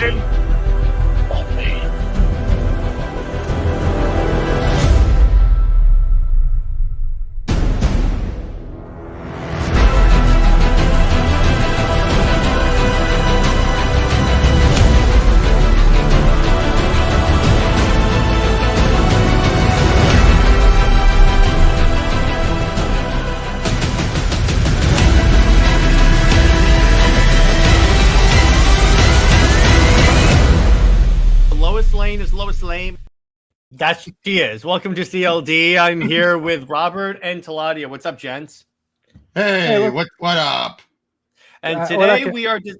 Lane. On me. Lane is Lois Lane. That's she is. Welcome to CLD. I'm here with Robert and Taladia. What's up, gents? Hey, what up? And today we are just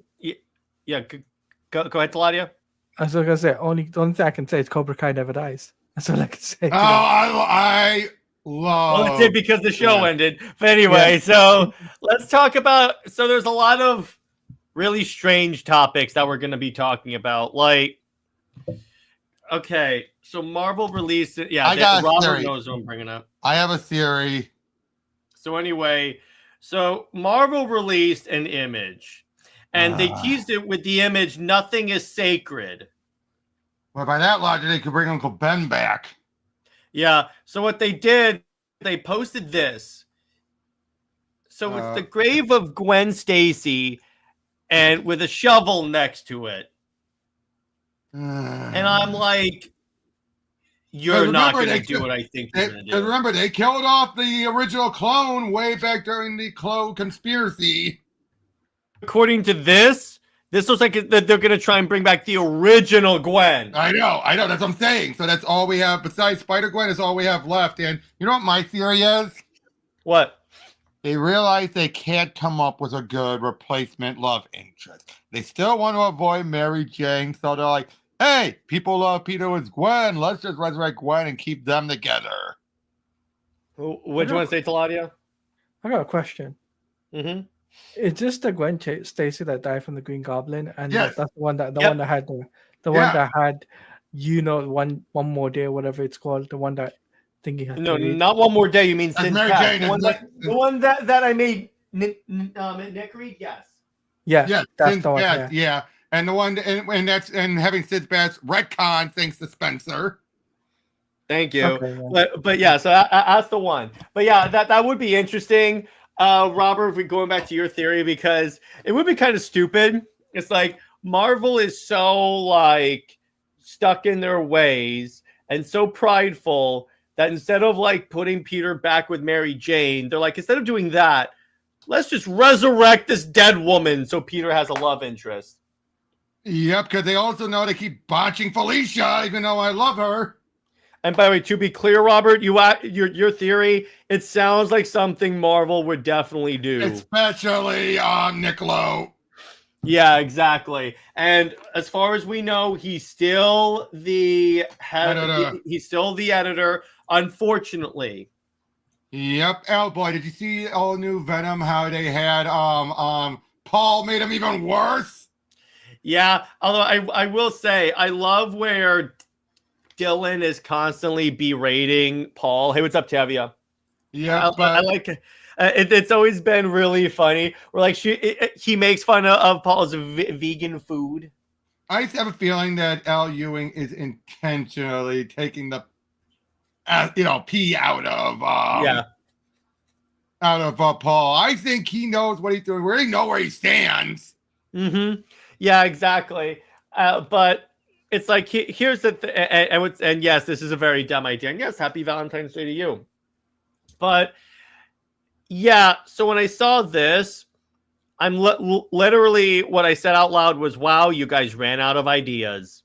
go ahead, Taladia. I was gonna say only thing I can say is Cobra Kai never dies. That's all I can say. I love. Well, that's it because the show ended. But anyway, so let's talk about. So there's a lot of really strange topics that we're going to be talking about, like. Okay, so Marvel released it. Yeah, Robert knows what I'm bringing up. I have a theory. So anyway, Marvel released an image, and they teased it with the image, "Nothing is sacred." Well, by that logic, they could bring Uncle Ben back. Yeah, so what they did, they posted this. So it's the grave of Gwen Stacy, and with a shovel next to it. And I'm like, you're not going to do what I think you're going to do. Remember, they killed off the original clone way back during the clone conspiracy. According to this looks like that they're going to try and bring back the original Gwen. I know. That's what I'm saying. So that's all we have. Besides Spider-Gwen is all we have left. And you know what my theory is? What? They realize they can't come up with a good replacement love interest. They still want to avoid Mary Jane, so they're like, hey, people love Peter with Gwen. Let's just resurrect Gwen and keep them together. What do you want to say, Taladia? I got a question. Mm-hmm. Is this the Gwen Stacy that died from the Green Goblin? And yes. That's the one that had one more day, whatever it's called, the one that thinking. No, not one more day. You mean since Mary Jane, the one that I made Nick read? Yes. Yeah, that's the one. Yeah. And the one and having Sid's best retcon thanks to Spencer. Thank you. Okay, yeah. But yeah, so that's the one. But yeah, that would be interesting, Robert. If we're going back to your theory, because it would be kind of stupid. It's like Marvel is so like stuck in their ways and so prideful that instead of like putting Peter back with Mary Jane, they're like, instead of doing that, let's just resurrect this dead woman so Peter has a love interest. Yep, because they also know they keep botching Felicia, even though I love her. And by the way, to be clear, Robert, your theory, it sounds like something Marvel would definitely do. Especially on Nicolo. Yeah, exactly. And as far as we know, he's still the head. He's still the editor, unfortunately. Yep. Oh boy, did you see all new Venom? How they had Paul made him even worse. Yeah, although I will say I love where Dylan is constantly berating Paul. Hey, what's up, Tavia? Yeah, I like it. It's always been really funny. Where like he makes fun of Paul's vegan food. I have a feeling that Al Ewing is intentionally taking the pee out of Paul. I think he knows what he's doing. We already know where he stands. Mm-hmm. Yeah, exactly. But it's like here's the and yes, this is a very dumb idea. And yes, happy Valentine's Day to you. But yeah, so when I saw this, I'm literally what I said out loud was, "Wow, you guys ran out of ideas."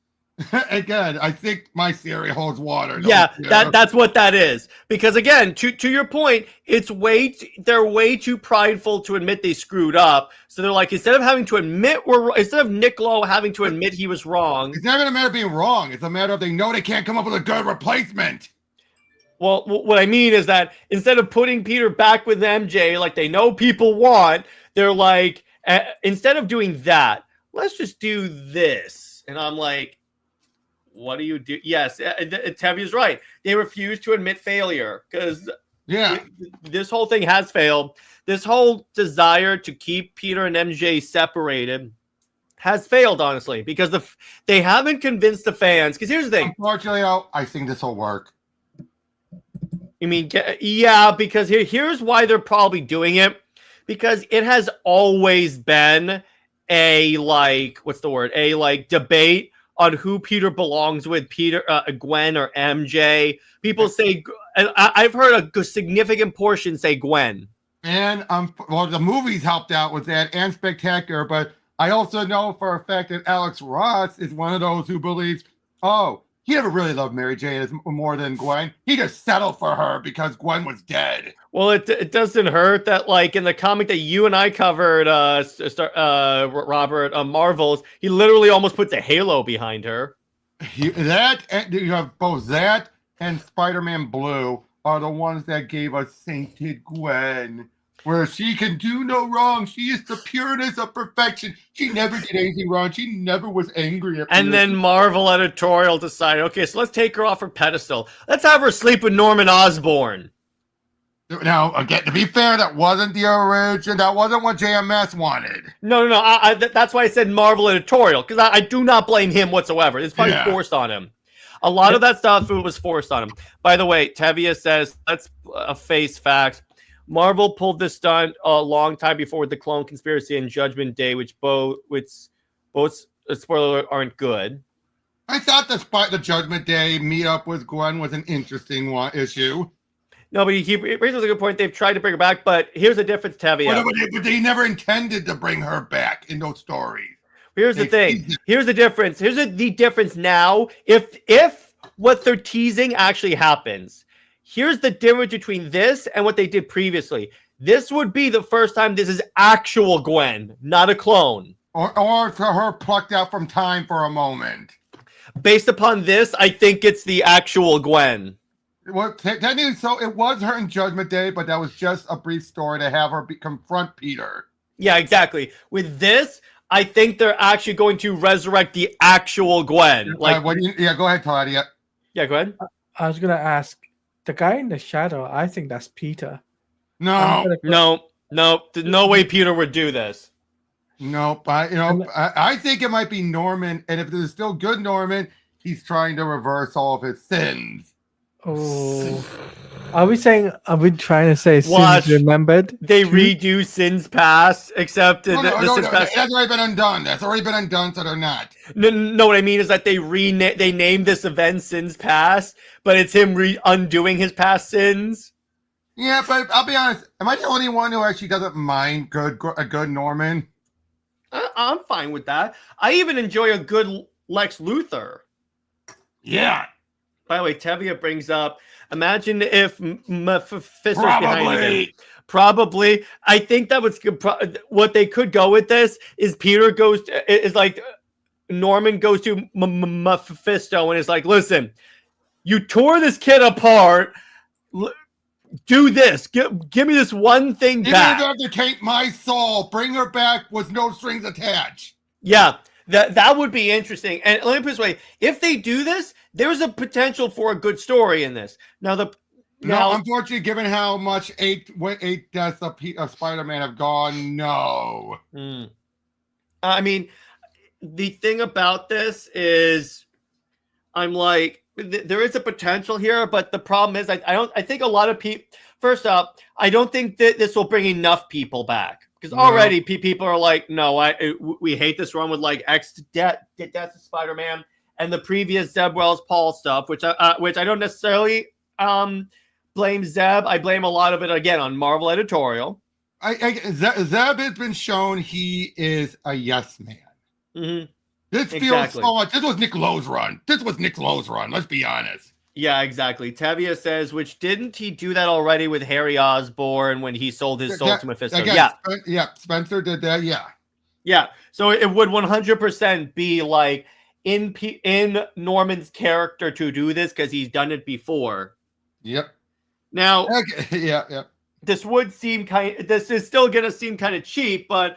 Again, I think my theory holds water. Yeah, that's what that is. Because again, to your point, they're way too prideful to admit they screwed up. So they're like, instead of Nicolo having to admit he was wrong. It's not even a matter of being wrong. It's a matter of they know they can't come up with a good replacement. Well, what I mean is that instead of putting Peter back with MJ like they know people want, they're like, instead of doing that, let's just do this. And I'm like, what do you do? Yes, Tevia's right. They refuse to admit failure because this whole thing has failed. This whole desire to keep Peter and MJ separated has failed, honestly, because they haven't convinced the fans. Because here's the thing. Unfortunately, I think this will work. You mean, yeah, because here's why they're probably doing it. Because it has always been a, like, what's the word? A, like, debate on who Peter belongs with, Gwen or MJ. People say, and I've heard a significant portion say Gwen. And well, the movies helped out with that and Spectacular, but I also know for a fact that Alex Ross is one of those who believes, oh, he never really loved Mary Jane more than Gwen. He just settled for her because Gwen was dead. Well, it doesn't hurt that, like, in the comic that you and I covered, Robert, Marvel's, he literally almost puts a halo behind her. You have both that and Spider-Man Blue are the ones that gave us Sainted Gwen, where she can do no wrong. She is the pureness of perfection. She never did anything wrong. She never was angry at And then Marvel editorial decided, okay, so let's take her off her pedestal. Let's have her sleep with Norman Osborn. Now, again, to be fair, that wasn't the origin. That wasn't what JMS wanted. No. That's why I said Marvel editorial, because I do not blame him whatsoever. It's probably forced on him. A lot of that stuff was forced on him. By the way, Tevia says, let's face facts. Marvel pulled this stunt a long time before with the Clone Conspiracy and Judgment Day, which both spoiler alert, aren't good. I thought the Judgment Day meetup with Gwen was an interesting issue. No, but he raises a good point. They've tried to bring her back, but here's the difference, Tevia. But they never intended to bring her back in those stories. Here's the thing. Here's the difference. Here's the difference now. If what they're teasing actually happens, here's the difference between this and what they did previously. This would be the first time this is actual Gwen, not a clone. Or to her plucked out from time for a moment. Based upon this, I think it's the actual Gwen. Well, technically, so it was her in Judgment Day, but that was just a brief story to have her confront Peter. Yeah, exactly. With this, I think they're actually going to resurrect the actual Gwen. Go ahead, Todd. Yeah, go ahead. I was gonna ask the guy in the shadow. I think that's Peter. No, there's no way Peter would do this. No, I think it might be Norman, and if there's still good Norman, he's trying to reverse all of his sins. Oh, are we trying to say Watch, sins remembered? They redo sins past, except No, that's already been undone. That's already been undone, so they're not. No, what I mean is that they named this event Sins Past, but it's him undoing his past sins. Yeah, but I'll be honest. Am I the only one who actually doesn't mind a good Norman? I'm fine with that. I even enjoy a good Lex Luthor. Yeah. By the way, Tevia brings up, imagine if Mephisto's behind again. Probably. I think that was what they could go with this is Norman goes to Mephisto and is like, listen, you tore this kid apart. Do this. Give me this one thing back. Even if you have to take my soul, bring her back with no strings attached. Yeah, that would be interesting. And let me put it this way. If they do this, there's a potential for a good story in this. Now, unfortunately, given how much eight deaths of Spider-Man have gone, no. I mean, the thing about this is, I'm like, there is a potential here, but the problem is, I think a lot of people. First up, I don't think that this will bring enough people back because already people are like, no, we hate this run with like Death of Spider-Man and the previous Zeb Wells Paul stuff, which I don't necessarily blame Zeb. I blame a lot of it again on Marvel editorial. Zeb has been shown he is a yes man. Mm-hmm. This feels so much. This was Nick Lowe's run. Let's be honest. Yeah, exactly. Tevia says, which didn't he do that already with Harry Osborn when he sold his soul to Mephisto? Spencer did that. Yeah. So it would 100% be like in Norman's character to do this because he's done it before. Yep. Now, this is still gonna seem kind of cheap, but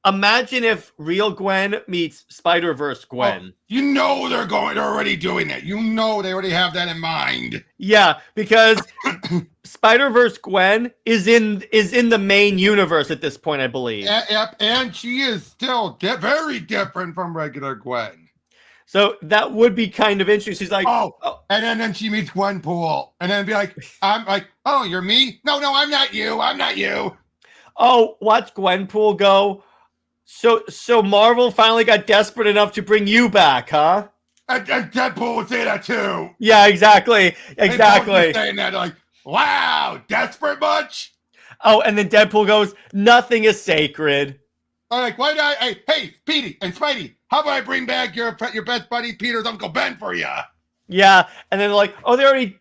imagine if real Gwen meets Spider-Verse Gwen. Oh, they're already doing that. They already have that in mind. Yeah, because Spider-Verse Gwen is in the main universe at this point, I believe. Yep, and she is still very different from regular Gwen. So that would be kind of interesting. She's like, and then she meets Gwenpool, and then be like, I'm like, oh, you're me? No, I'm not you. I'm not you. Oh, watch Gwenpool go. So Marvel finally got desperate enough to bring you back, huh? And Deadpool would say that too. Yeah, exactly. Exactly. Saying that, like, wow, desperate much? Oh, and then Deadpool goes, nothing is sacred. I'm like, why not? Hey, Petey and Spidey, how about I bring back your best buddy Peter's Uncle Ben for you? Yeah, and then they're like, oh, they already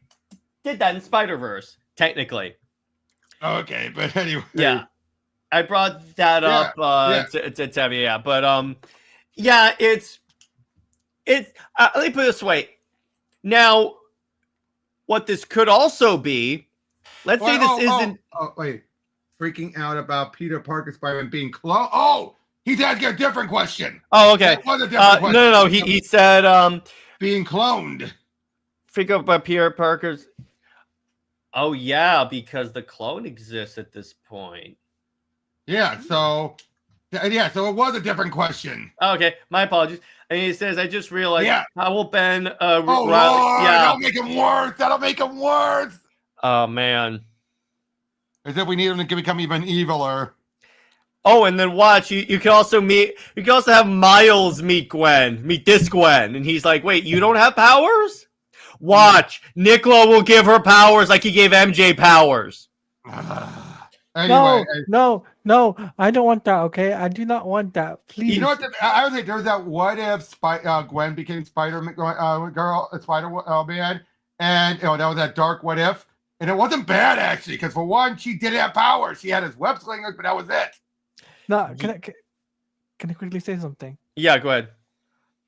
did that in Spider-Verse, technically. Okay, but anyway. Yeah, I brought that up to Tevye, yeah. But, yeah, it's let me put it this way. Now, what this could also be, let's say this isn't... Oh, wait. Freaking out about Peter Parker Spider-Man being cloned. Oh, he's asking a different question. Oh, okay. That was a different question. No. He said being cloned. Freak out about Peter Parker's. Oh yeah, because the clone exists at this point. Yeah. So it was a different question. Okay, my apologies. And he says, I just realized. Yeah. How will Ben? Lord, that'll make him worse. That'll make him worse. Oh man. As if we need him to become even eviler. Oh, and then watch. You can also have Miles meet this Gwen, and he's like, "Wait, you don't have powers? Watch, Nicola will give her powers like he gave MJ powers." Anyway, no, I don't want that. Okay, I do not want that. Please. You know what? I would say there's that. What if Gwen became Spider-Man girl, Spider-Man, and that was that dark what if. And it wasn't bad, actually, because for one, she didn't have powers. She had his web slingers, but that was it. No, can I quickly say something? Yeah, go ahead.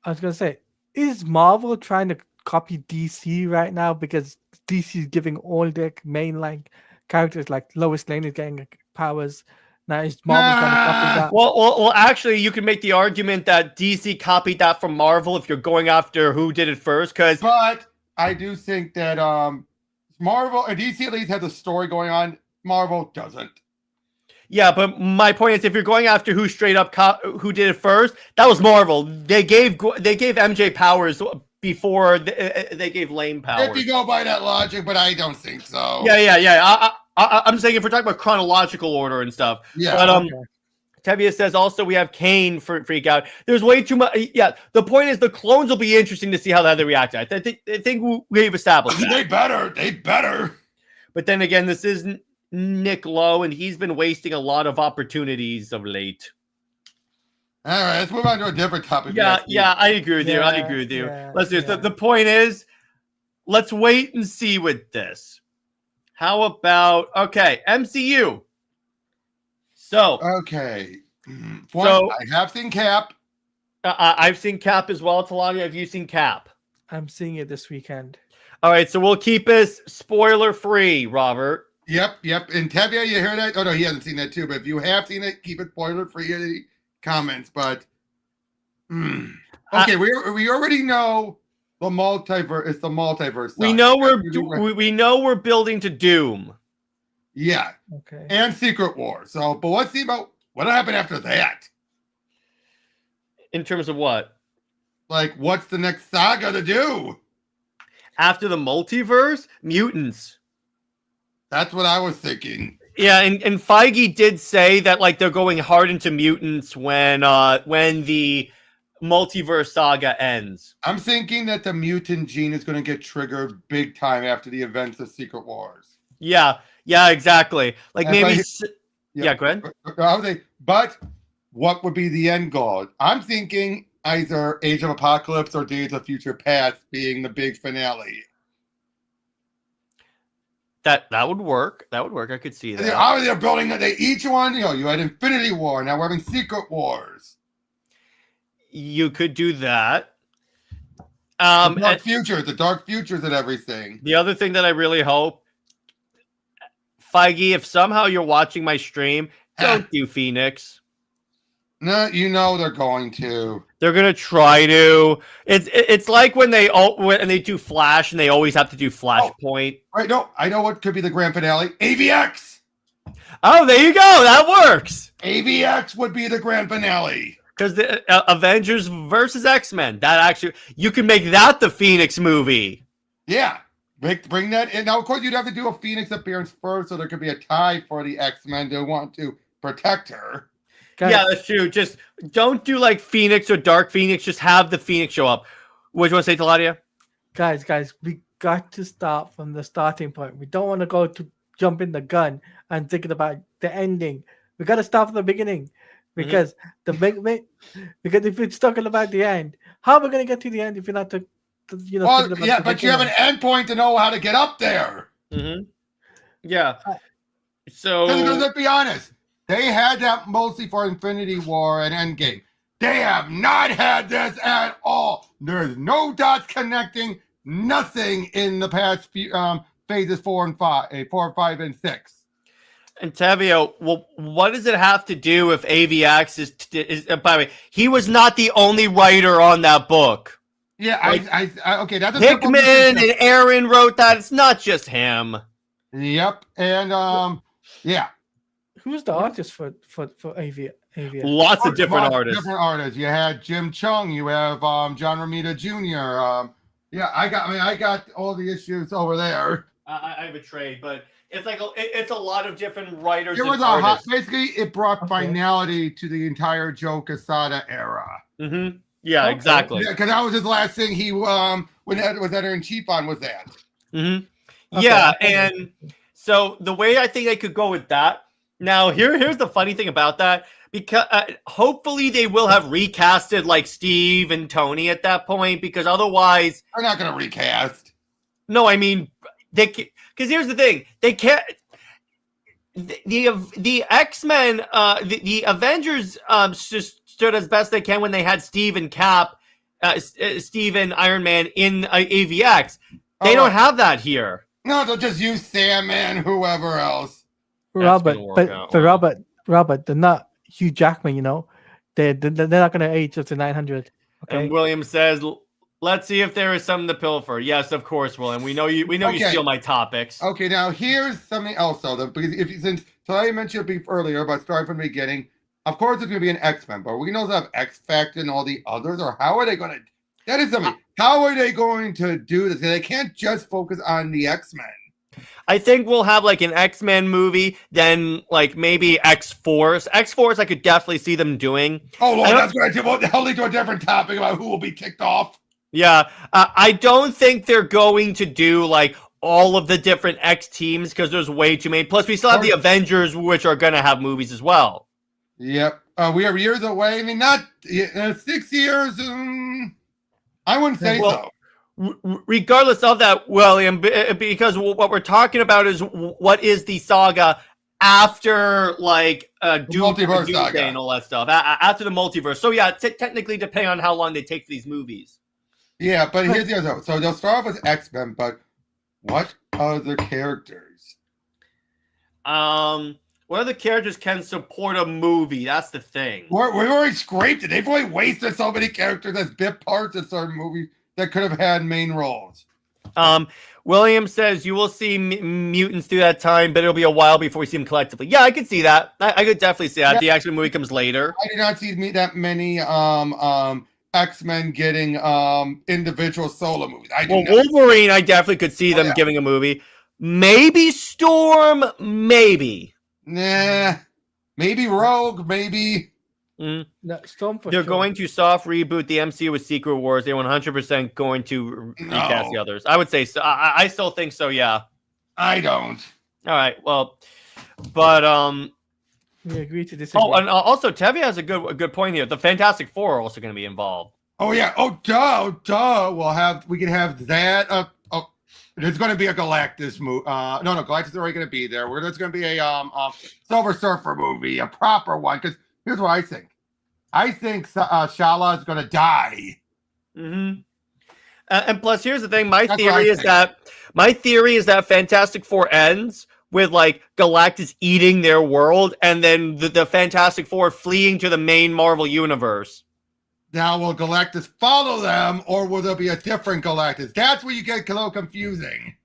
I was going to say, is Marvel trying to copy DC right now? Because DC is giving all their mainline characters, like Lois Lane is getting powers. Now is Marvel trying to copy that? Well, actually, you can make the argument that DC copied that from Marvel if you're going after who did it first. But I do think that... Marvel and DC at least has a story going on. Marvel doesn't. Yeah, but my point is, if you're going after who straight up who did it first, that was Marvel. They gave MJ powers before they gave Lane powers. If you go by that logic, but I don't think so. Yeah. I'm saying if we're talking about chronological order and stuff. Yeah. But Tevye says also we have Kane for freak out. There's way too much. Yeah, the point is the clones will be interesting to see how they react. I think we've established that. They better. But then again, this isn't Nick Lowe, and he's been wasting a lot of opportunities of late. All right, let's move on to a different topic. Yeah, I agree with you. Let's do this. The point is, let's wait and see with this. How about MCU? So okay, I have seen Cap. I've seen Cap as well. Talani, have you seen Cap? I'm seeing it this weekend. All right, so we'll keep this spoiler free, Robert. Yep. And Tevye, you hear that? Oh no, he hasn't seen that too. But if you have seen it, keep it spoiler free in the comments. But okay, we already know the multiverse. It's the multiverse. We know we're building to Doom. Yeah. Okay. And Secret War. So, but let's see about what happened after that. In terms of what? Like, what's the next saga to do? After the multiverse? Mutants. That's what I was thinking. Yeah, and Feige did say that like they're going hard into mutants when the multiverse saga ends. I'm thinking that the mutant gene is going to get triggered big time after the events of Secret Wars. Yeah, exactly. Like and maybe. Go ahead. But what would be the end goal? I'm thinking either Age of Apocalypse or Days of Future Past being the big finale. That would work. That would work. I could see that. They're building each one. You had Infinity War. Now we're having Secret Wars. You could do that. The dark futures and everything. The other thing that I really hope, Feige, if somehow you're watching my stream, don't do Phoenix. No, you know they're going to. They're gonna try to. It's like when they do Flash and they always have to do Flashpoint. Right? No, I know what could be the grand finale. AVX. Oh, there you go. That works. AVX would be the grand finale. Because the Avengers versus X-Men. That actually, you can make that the Phoenix movie. Yeah. Bring that in. Now, of course, you'd have to do a Phoenix appearance first, so there could be a tie for the X-Men to want to protect her. Guys, Yeah, that's true. Just don't do like Phoenix or Dark Phoenix. Just have the Phoenix show up. What do you want to say, Taladia? guys, we got to start from the starting point. We don't want to go to jump in the gun and thinking about the ending. We got to start from the beginning because because if it's talking about the end, how are we going to get to the end if you're not thinking about Yeah, the but you have an beginning? endpoint to know how to get up there. Mm-hmm. Yeah. Because So let's be honest, they had that mostly for Infinity War and Endgame. They have not had this at all. There's no dots connecting, nothing in the past few, phases 4 and 5 and 6. and Tavio, well, what does it have to do if AVX is? By the way, he was not the only writer on that book. Yeah, Like, I okay, that's a simple Hickman decision. and Aaron wrote that. It's not just him. Yep, and yeah. Who's the artist for AV? Lots of different artists. Different artists. You had Jim Chung. You have John Romita Jr. Yeah, I got all the issues over there. I have a trade, but it's like it's a lot of different writers. It was and artists. basically it brought finality to the entire Joe Quesada era. Mm-hmm. Yeah, Okay. exactly. Yeah, because that was his last thing. He when Ed was editor in chief on was that. Mm-hmm. Okay. Yeah, and so the way I think they could go with that. Now, here's the funny thing about that, because hopefully they will have recasted like Steve and Tony at that point, because otherwise, They're not going to recast. no, I mean because here's the thing, they can't. The X-Men, the Avengers, just stood as best they can when they had Steve and Cap, Steve and Iron Man in AVX. They don't have that here. No, they'll just use Sandman, whoever else. Robert, gonna work but out but well. Robert, they're not Hugh Jackman. They're not going to age up to 900. Okay. And William says, "Let's see if there is something to pilfer." Yes, of course, William. We know you. We know you Okay. steal my topics. Okay, now here's something else though. Because since I mentioned it earlier, but starting from the beginning, of course it's going to be an X-Men, but we know they have X Factor and all the others. Or how are they going to? That is something. How are they going to do this? They can't just focus on the X-Men. I think we'll have like an X-Men movie, then like maybe X-Force. X-Force, I could definitely see them doing. Oh Lord, I don't- that's going to lead to a different topic about who will be kicked off. Yeah, I don't think they're going to do like all of the different X teams because there's way too many. Plus, we still have the Avengers, which are going to have movies as well. Yep, we are years away. I mean, not 6 years. I wouldn't say so. Regardless of that, William, because what we're talking about is what is the saga after like Multiverse Doomsday saga and all that stuff after the multiverse. So yeah, technically, depending on how long they take for these movies. Yeah, but here's the other. So they'll start off with X-Men, but what other characters? What other characters can support a movie? That's the thing. We've already scraped it. They've already wasted so many characters as bit parts in certain movies that could have had main roles. William says you will see mutants through that time, but it'll be a while before we see them collectively. Yeah, I could see that. I could definitely see that. Yeah. The actual movie comes later. I did not see that many X-Men getting individual solo movies. Wolverine, I definitely could see them yeah. giving a movie. Maybe Storm, maybe. Nah, maybe Rogue, maybe. No, Storm for They're sure. going to soft reboot the MCU with Secret Wars. They're 100% going to recast the others. I would say so. I still think so. Yeah. I don't. All right. Well, but We agree to disagree. oh, and also Tevye has a good point here. The Fantastic Four are also going to be involved. Oh yeah. Oh duh. We can have that. There's going to be a Galactus movie. No, Galactus is already going to be there. There's going to be a Silver Surfer movie, a proper one. Because here's what I think. I think Shala is going to die. Mm-hmm. And plus, here's the thing. My That's theory is that Fantastic Four ends with like Galactus eating their world, and then the Fantastic Four fleeing to the main Marvel universe. Now, will Galactus follow them, or will there be a different Galactus? That's where you get a little confusing.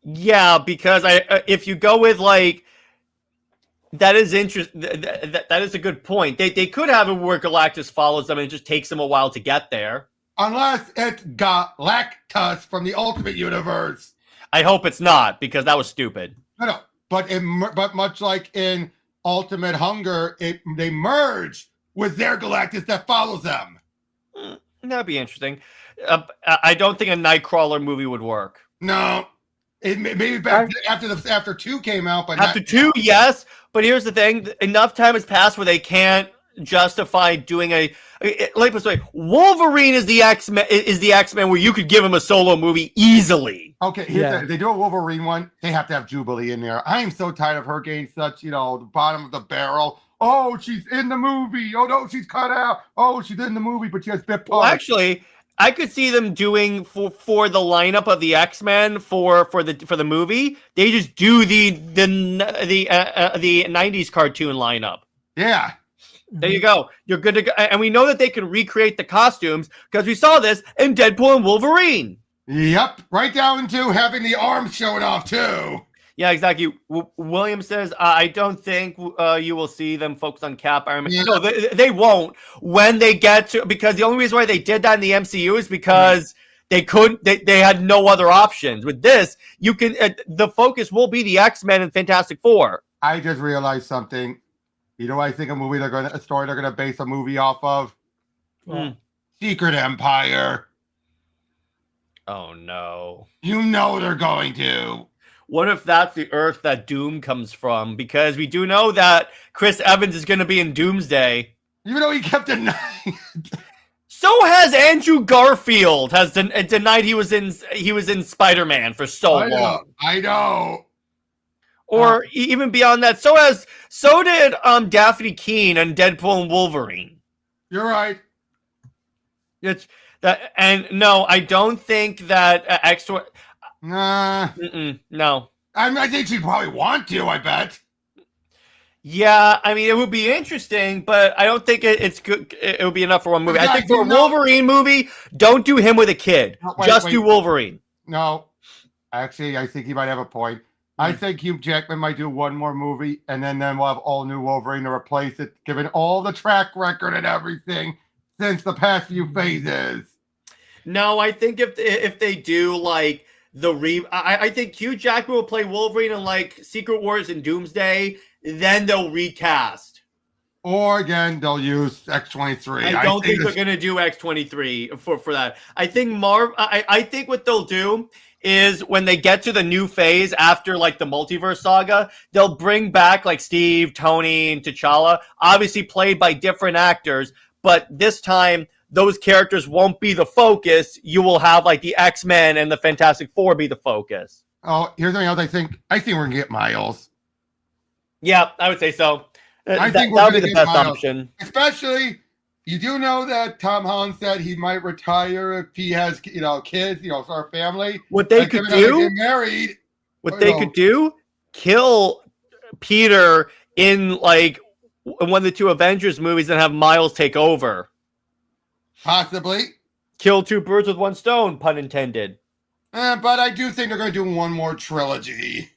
Yeah, because if you go with like that is interesting. That is a good point. They could have it where Galactus follows them and it just takes them a while to get there. Unless it's Galactus from the Ultimate Universe. I hope it's not, because that was stupid. No. But much like in Ultimate Hunger, they merge with their Galactus that follows them. That'd be interesting. I don't think a Nightcrawler movie would work. No. Maybe back after 2 came out, but after 2, yes. But here's the thing: enough time has passed where they can't justify doing a. Like let's say, Wolverine is the X-Men. Is the X-Men where you could give him a solo movie easily? Okay, if they do a Wolverine one, they have to have Jubilee in there. I am so tired of her getting such, the bottom of the barrel. Oh, she's in the movie. Oh no, she's cut out. Oh, she's in the movie, but she has bit parts. Well, actually, I could see them doing for the lineup of the X-Men for the movie. They just do the 90s cartoon lineup. Yeah. There you go. You're good to go. And we know that they can recreate the costumes because we saw this in Deadpool and Wolverine. Yep. Right down to having the arms showing off too. Yeah, exactly. William says, I don't think you will see them focus on Cap, Iron Man. Yeah. No, they won't when they get to, because the only reason why they did that in the MCU is because they had no other options. With this, you can, the focus will be the X-Men and Fantastic Four. I just realized something. You know, I think a story they're gonna base a movie off of. Secret Empire. Oh no! You know they're going to. What if that's the Earth that Doom comes from? Because we do know that Chris Evans is going to be in Doomsday. Even though he kept denying it. So has Andrew Garfield has denied he was in Spider-Man for so long. I know. Or even beyond that, so did Daphne Keane and Deadpool and Wolverine. You're right. It's that, and no, I don't think that extra. Nah. No. I think she'd probably want to. I bet. Yeah, I mean, it would be interesting, but I don't think it's good. It would be enough for one movie. I think for a Wolverine movie, don't do him with a kid. Just do Wolverine. No, actually, I think he might have a point. I think Hugh Jackman might do one more movie, and then we'll have all new Wolverine to replace it, given all the track record and everything since the past few phases. No, I think if they do like I think Hugh Jackman will play Wolverine in like Secret Wars and Doomsday, then they'll recast. Or again, they'll use X-23. I don't think they're gonna do X-23 for that. I think I think what they'll do is when they get to the new phase after like the multiverse saga, they'll bring back like Steve, Tony, and T'Challa, obviously played by different actors, but this time those characters won't be the focus. You will have like the X-Men and the Fantastic Four be the focus. Oh, here's something else. I think we're gonna get Miles. Yeah, I would say so. I think that would be the best option. Especially, you do know that Tom Holland said he might retire if he has, kids, for a family. What they could do, get married. What they could do, kill Peter in like one of the 2 Avengers movies and have Miles take over. Possibly. Kill 2 birds with 1 stone, pun intended. But I do think they're going to do one more trilogy.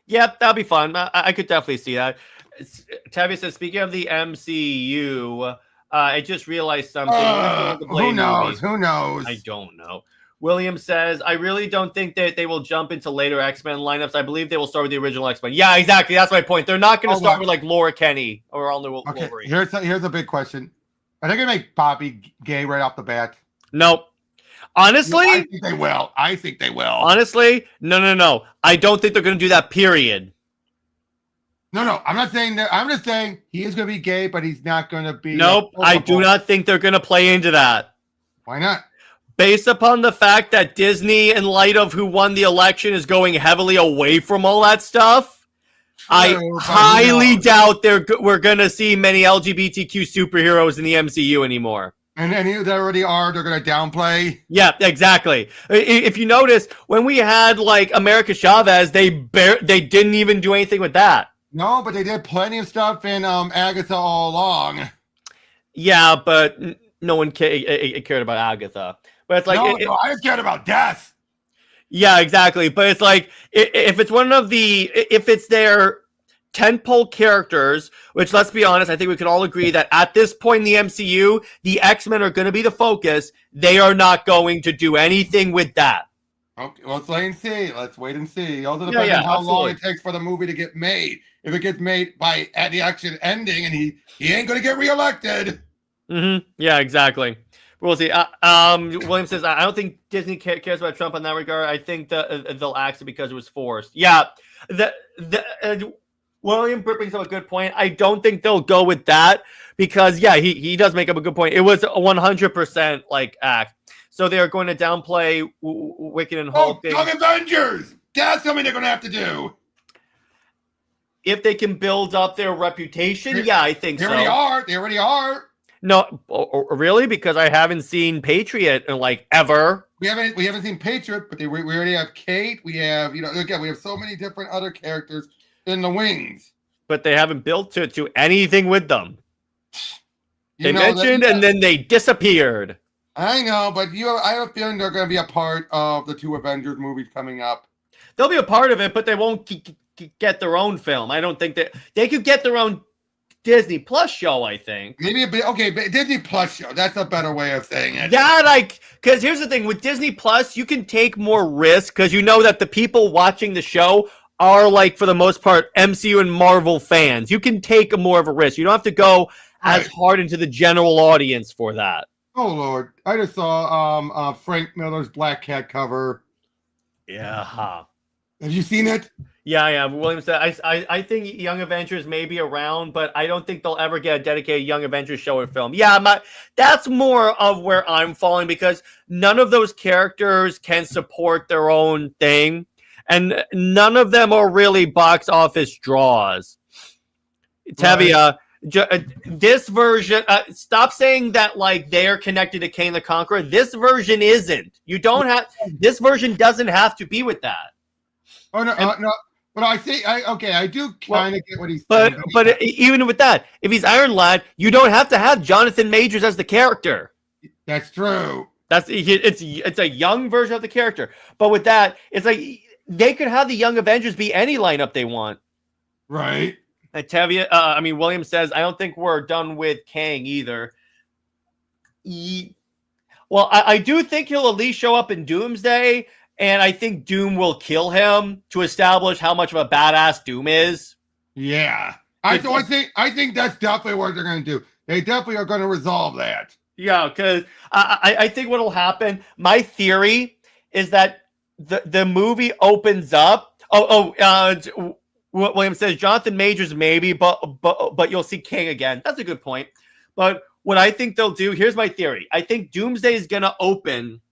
Yep, that'll be fun. I could definitely see that. Tavia says, speaking of the MCU, I just realized something. Who knows? Who knows? I don't know. William says, I really don't think that they will jump into later X-Men lineups. I believe they will start with the original X-Men. Yeah, exactly. That's my point. They're not going to start with like Laura Kenny or all new Wolverine. Here's a big question. Are they going to make Bobby gay right off the bat? Nope. Honestly, I think they will. Honestly, no. I don't think they're going to do that, period. No. I'm not saying that. I'm just saying he is going to be gay, but he's not going to be. Nope. I do not think they're going to play into that. Why not? Based upon the fact that Disney, in light of who won the election, is going heavily away from all that stuff, I highly doubt we're going to see many LGBTQ superheroes in the MCU anymore. And they already are. They're going to downplay. Yeah, exactly. If you notice, when we had like America Chavez, they didn't even do anything with that. No, but they did plenty of stuff in Agatha all along. Yeah, but no one cared about Agatha. But it's like no, I cared about death. Yeah, exactly. But it's like if it's if it's their tentpole characters, which let's be honest, I think we can all agree that at this point in the MCU, the X-Men are going to be the focus. They are not going to do anything with that. Okay, let's wait and see. Let's wait and see. Also depends on how long it takes for the movie to get made. If it gets made at the action ending, and he ain't going to get reelected. Mm-hmm. Yeah, exactly. We'll see. William says, I don't think Disney cares about Trump in that regard. I think that they'll axe it because it was forced. Yeah. William brings up a good point. I don't think they'll go with that because, yeah, he does make up a good point. It was a 100% like act. So they're going to downplay Wicked and Hulk. Young Avengers! That's something they're going to have to do. If they can build up their reputation, yeah, I think so. They already are. No, really? Because I haven't seen Patriot in like ever. We haven't seen Patriot, but we already have Kate. We have we have so many different other characters in the wings. But they haven't built to anything with them. They mentioned and then they disappeared. I know, but I have a feeling they're going to be a part of the 2 Avengers movies coming up. They'll be a part of it, but they won't get their own film. I don't think that they could get their own Disney Plus show, I think. Maybe Disney Plus show. That's a better way of saying it. Because here's the thing. With Disney Plus, you can take more risk because you know that the people watching the show are, like, for the most part, MCU and Marvel fans. You can take more of a risk. You don't have to go as hard into the general audience for that. Oh, Lord. I just saw Frank Miller's Black Cat cover. Yeah. Have you seen it? Yeah. William said, I think Young Avengers may be around, but I don't think they'll ever get a dedicated Young Avengers show or film. Yeah, that's more of where I'm falling because none of those characters can support their own thing, and none of them are really box office draws. Tevia, this version, stop saying that like they're connected to Kang the Conqueror. This version isn't. This version doesn't have to be with that. Oh, no, no. But I think I do kind of get what he's saying. But even with that, if he's Iron Lad, you don't have to have Jonathan Majors as the character. That's true. It's a young version of the character. But with that, it's like they could have the Young Avengers be any lineup they want. Right. And Tevia, William says, I don't think we're done with Kang either. Well, I do think he'll at least show up in Doomsday. And I think Doom will kill him to establish how much of a badass Doom is. Yeah. I think that's definitely what they're going to do. They definitely are going to resolve that. Yeah, because I think what will happen, my theory is that the movie opens up. William says Jonathan Majors maybe, but you'll see King again. That's a good point. But what I think they'll do, here's my theory. I think Doomsday is going to open,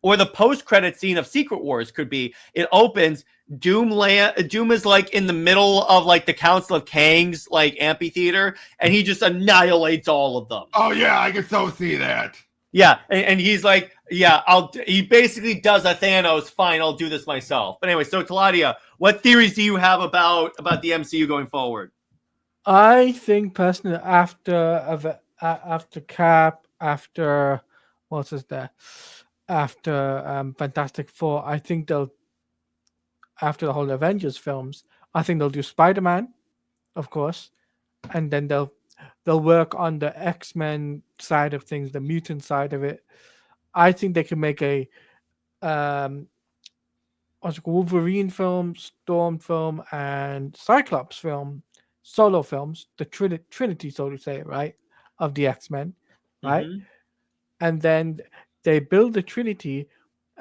or the post-credit scene of Secret Wars could be, it opens, Doom is like in the middle of like the Council of Kangs like amphitheater, and he just annihilates all of them. Oh yeah, I can so see that. Yeah, and he's like, yeah, he basically does a Thanos, fine, I'll do this myself. But anyway, so Taladia, what theories do you have about the MCU going forward? I think personally after Cap, after what is there? After Fantastic Four, I think they'll, after the whole Avengers films, I think they'll do Spider-Man, of course, and then they'll work on the X-Men side of things, the mutant side of it. I think they can make a Wolverine film, Storm film, and Cyclops film, solo films, the Trinity, so to say, right, of the X-Men, right? Mm-hmm. And then they build the Trinity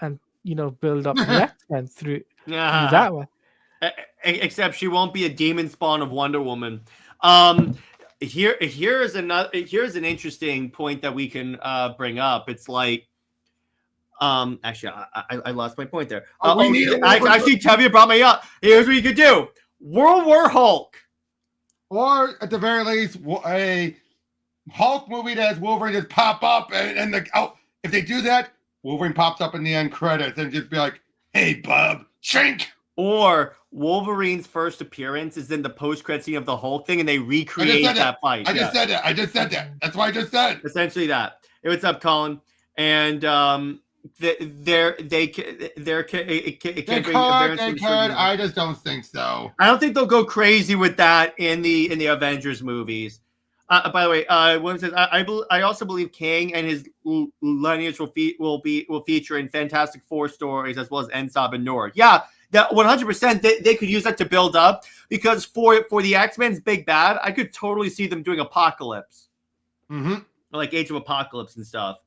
and, build up the X-Men through that way. Except she won't be a demon spawn of Wonder Woman. Here's an interesting point that we can bring up. It's like, actually, I lost my point there. Actually, Tevia brought me up. Here's what you could do: World War Hulk, or at the very least, a Hulk movie that has Wolverine just pop up and if they do that, Wolverine pops up in the end credits and just be like, "Hey, bub, shrink." Or Wolverine's first appearance is in the post-credit scene of the Hulk thing, and they recreate that fight. I just said that. That's what I just said. Essentially that. Hey, what's up, Colin? And they could. I just don't think so. I don't think they'll go crazy with that in the Avengers movies. By the way, William says I also believe King and his lineage will feature in Fantastic Four stories as well as Ensab and Nord. Yeah, that 100%. They could use that to build up, because for the X-Men's big bad, I could totally see them doing Apocalypse, like Age of Apocalypse and stuff.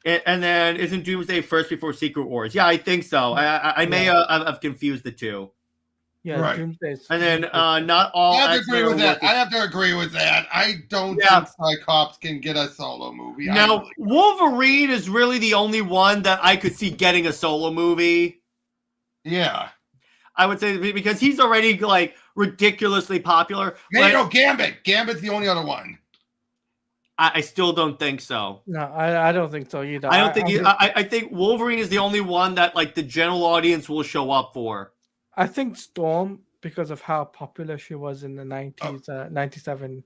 And then isn't Doomsday first before Secret Wars? Yeah, I think so. I may have confused the two. Yeah, right. Doomsday's. And then not all. I have to agree with that. I don't think Cyclops can get a solo movie. Now, Wolverine is really the only one that I could see getting a solo movie. Yeah. I would say, because he's already like ridiculously popular. Gambit. Gambit's the only other one. I still don't think so. No, I don't think so either. I don't think I think Wolverine is the only one that like the general audience will show up for. I think Storm, because of how popular she was in the 90s, 97.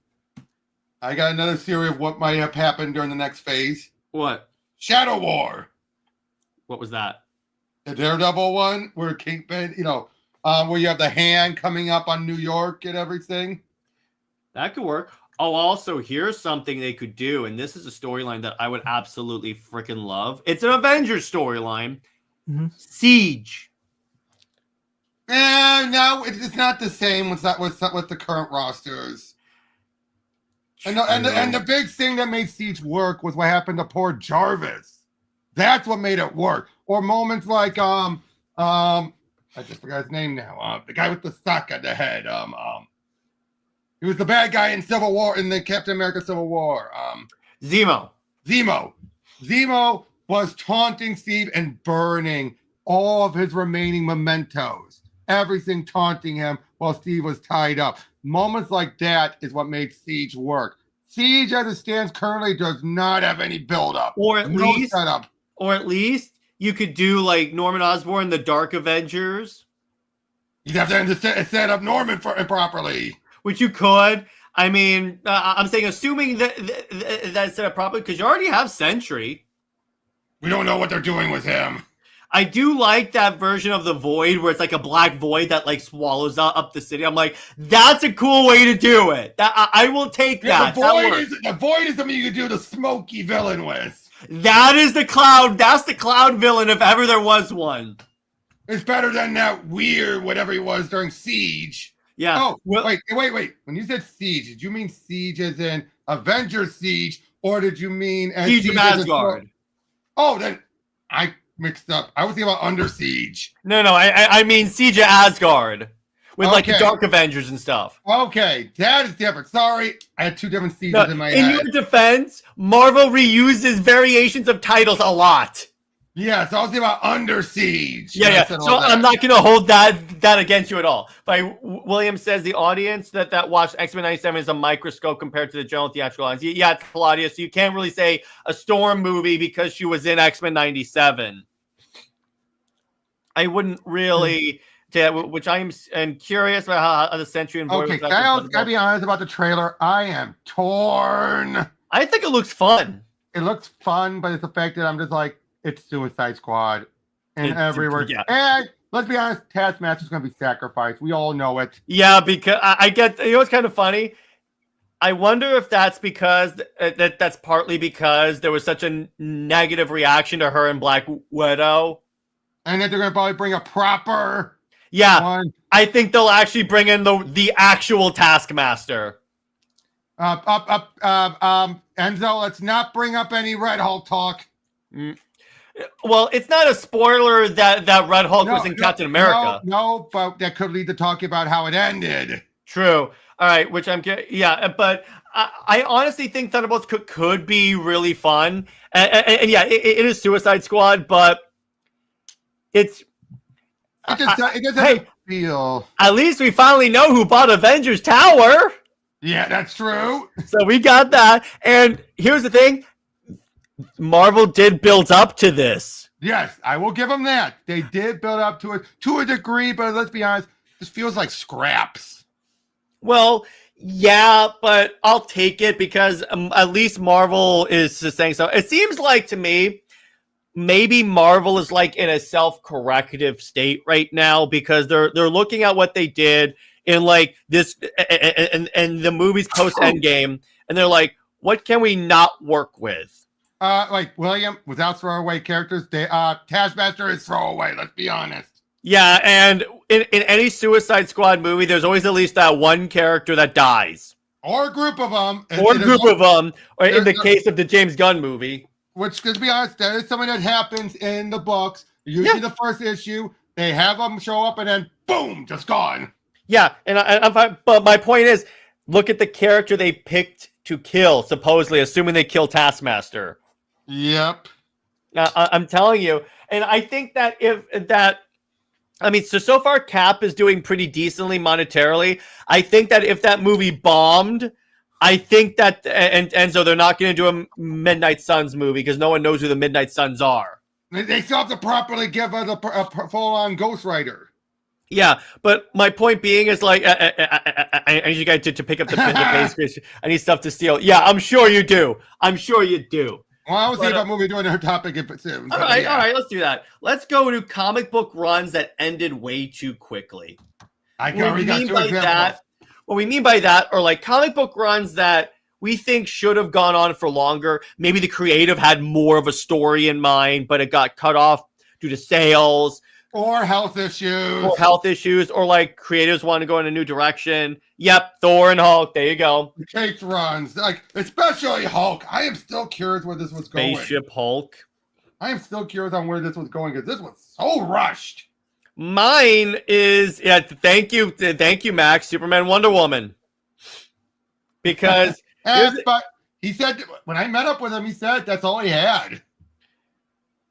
I got another theory of what might have happened during the next phase. What? Shadow War. What was that? The Daredevil one, where Kingpin, where you have the hand coming up on New York and everything. That could work. Oh, also, here's something they could do, and this is a storyline that I would absolutely freaking love. It's an Avengers storyline. Siege. No, it's not the same with the current rosters. And the big thing that made Siege work was what happened to poor Jarvis. That's what made it work. Or moments like I just forgot his name now. The guy with the sock on the head. He was the bad guy in Civil War, in the Captain America Civil War. Zemo. Zemo was taunting Steve and burning all of his remaining mementos. Everything taunting him while Steve was tied up. Moments like that is what made Siege work. Siege, as it stands currently, does not have any build-up. Or at least you could do like Norman Osborn, the Dark Avengers. You'd have to set up Norman properly. Which you could. I mean, I'm saying assuming that's set up properly, because you already have Sentry. We don't know what they're doing with him. I do like that version of the Void where it's like a black void that like swallows up the city. I'm like, that's a cool way to do it. I will take that. The Void is something you could do the smoky villain with. That is the Cloud. That's the Cloud villain if ever there was one. It's better than that weird whatever he was during Siege. Yeah. Oh, wait. When you said Siege, did you mean Siege as in Avengers Siege, or did you mean Siege of Asgard? Then I mixed up. I was thinking about Under Siege. No, I mean Siege of Asgard with like the Dark Avengers and stuff. Okay, that is different. Sorry, I had two different sieges in my head. In your defense, Marvel reuses variations of titles a lot. Yeah, so I was thinking about Under Siege. Yeah. So I'm not going to hold that against you at all. But William says the audience that watched X-Men 97 is a microscope compared to the general theatrical audience. Yeah, it's Claudia. So you can't really say a Storm movie because she was in X-Men 97. I wouldn't really, which I'm curious about how the Sentry and Void. Okay, gotta be honest about the trailer. I am torn. I think it looks fun. It looks fun, but it's the fact that I'm just like, it's Suicide Squad in every word. Yeah. And let's be honest, Taskmaster's going to be sacrificed. We all know it. Yeah, because I get, what's kind of funny? I wonder if that's because that's partly because there was such a negative reaction to her in Black Widow. And that they're going to probably bring a proper one. I think they'll actually bring in the actual Taskmaster. Enzo, let's not bring up any Red Hulk talk. Well, it's not a spoiler that Red Hulk was in Captain America. No, but that could lead to talking about how it ended. True. All right, which but I honestly think Thunderbolts could be really fun. And yeah, it is Suicide Squad, but it doesn't feel. At least we finally know who bought Avengers Tower. Yeah, that's true. So we got that. And here's the thing. Marvel did build up to this. Yes, I will give them that. They did build up to it to a degree, but let's be honest, this feels like scraps. Well, yeah, but I'll take it because at least Marvel is saying so. It seems like to me, maybe Marvel is like in a self-corrective state right now because they're looking at what they did in like this and the movies post Endgame, and they're like, what can we not work with? Like William, without throwaway characters, Taskmaster is throwaway. Let's be honest. Yeah, and in any Suicide Squad movie, there's always at least that one character that dies. Or a group of them. Or a group of them, or in the case of the James Gunn movie. Which, to be honest, that is something that happens in the books. Usually the first issue, they have them show up and then, boom, just gone. Yeah, and I'm fine. But my point is, look at the character they picked to kill, supposedly, assuming they kill Taskmaster. Yep. I'm telling you. And I think that so far Cap is doing pretty decently monetarily. I think that if that movie bombed, I think that, and so they're not going to do a Midnight Suns movie because no one knows who the Midnight Suns are. They still have to properly give us a full-on Ghost Rider. Yeah, but my point being is like, I need you guys to pick up the pace. I need stuff to steal. Yeah, I'm sure you do. Well, I was thinking about movie doing her topic soon. All right, let's do that. Let's go to comic book runs that ended way too quickly. What we mean by that are like comic book runs that we think should have gone on for longer. Maybe the creative had more of a story in mind, but it got cut off due to sales. Or health issues. Or like creatives want to go in a new direction. Yep, Thor and Hulk. There you go. Case runs. Like, especially Hulk. I am still curious where this was going. Spaceship Hulk. I am still curious on where this was going because this was so rushed. Mine is, thank you, Max, Superman, Wonder Woman. Because... but he said, when I met up with him, he said that's all he had.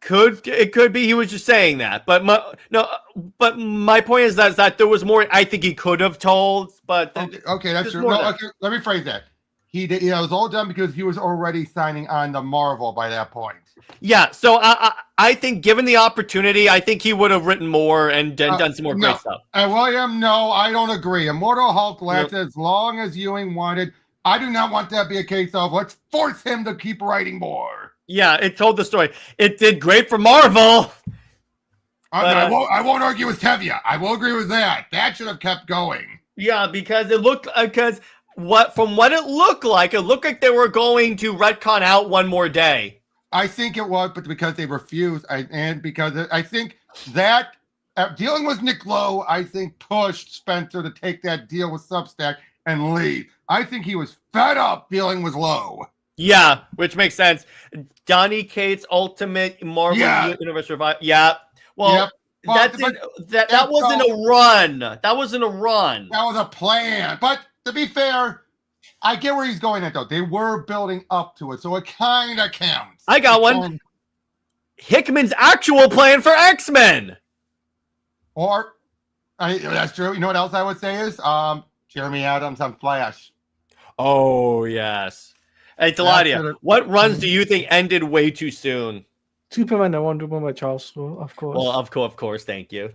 It could be he was just saying that, but my point is that there was more. I think he could have told, but okay, that's true. No, okay, let me phrase that. It was all done because he was already signing on to Marvel by that point. Yeah, so I think given the opportunity, I think he would have written more and done some more great stuff. William, no, I don't agree. Immortal Hulk lasted as long as Ewing wanted. I do not want that to be a case of let's force him to keep writing more. Yeah, it told the story. It did great for Marvel. I won't argue with Tevye. I will agree with that. That should have kept going. Yeah, because it looked from what it looked like they were going to retcon out one more day. I think it was, but because they refused, and because I think that dealing with Nick Lowe, I think pushed Spencer to take that deal with Substack and leave. I think he was fed up dealing with Lowe. Yeah, which makes sense. Donny Cates' Ultimate Marvel Universe Revival. Yeah. Well, that wasn't a run. That wasn't a run. That was a plan. But to be fair, I get where he's going at, though. They were building up to it, so it kind of counts. I got one. Hickman's actual plan for X-Men. That's true. You know what else I would say is Jeremy Adams on Flash. Oh, yes. Hey, Taladia, what runs do you think ended way too soon? Superman and Wonder Woman by Charles Soule, of course. Well, of course. Thank you.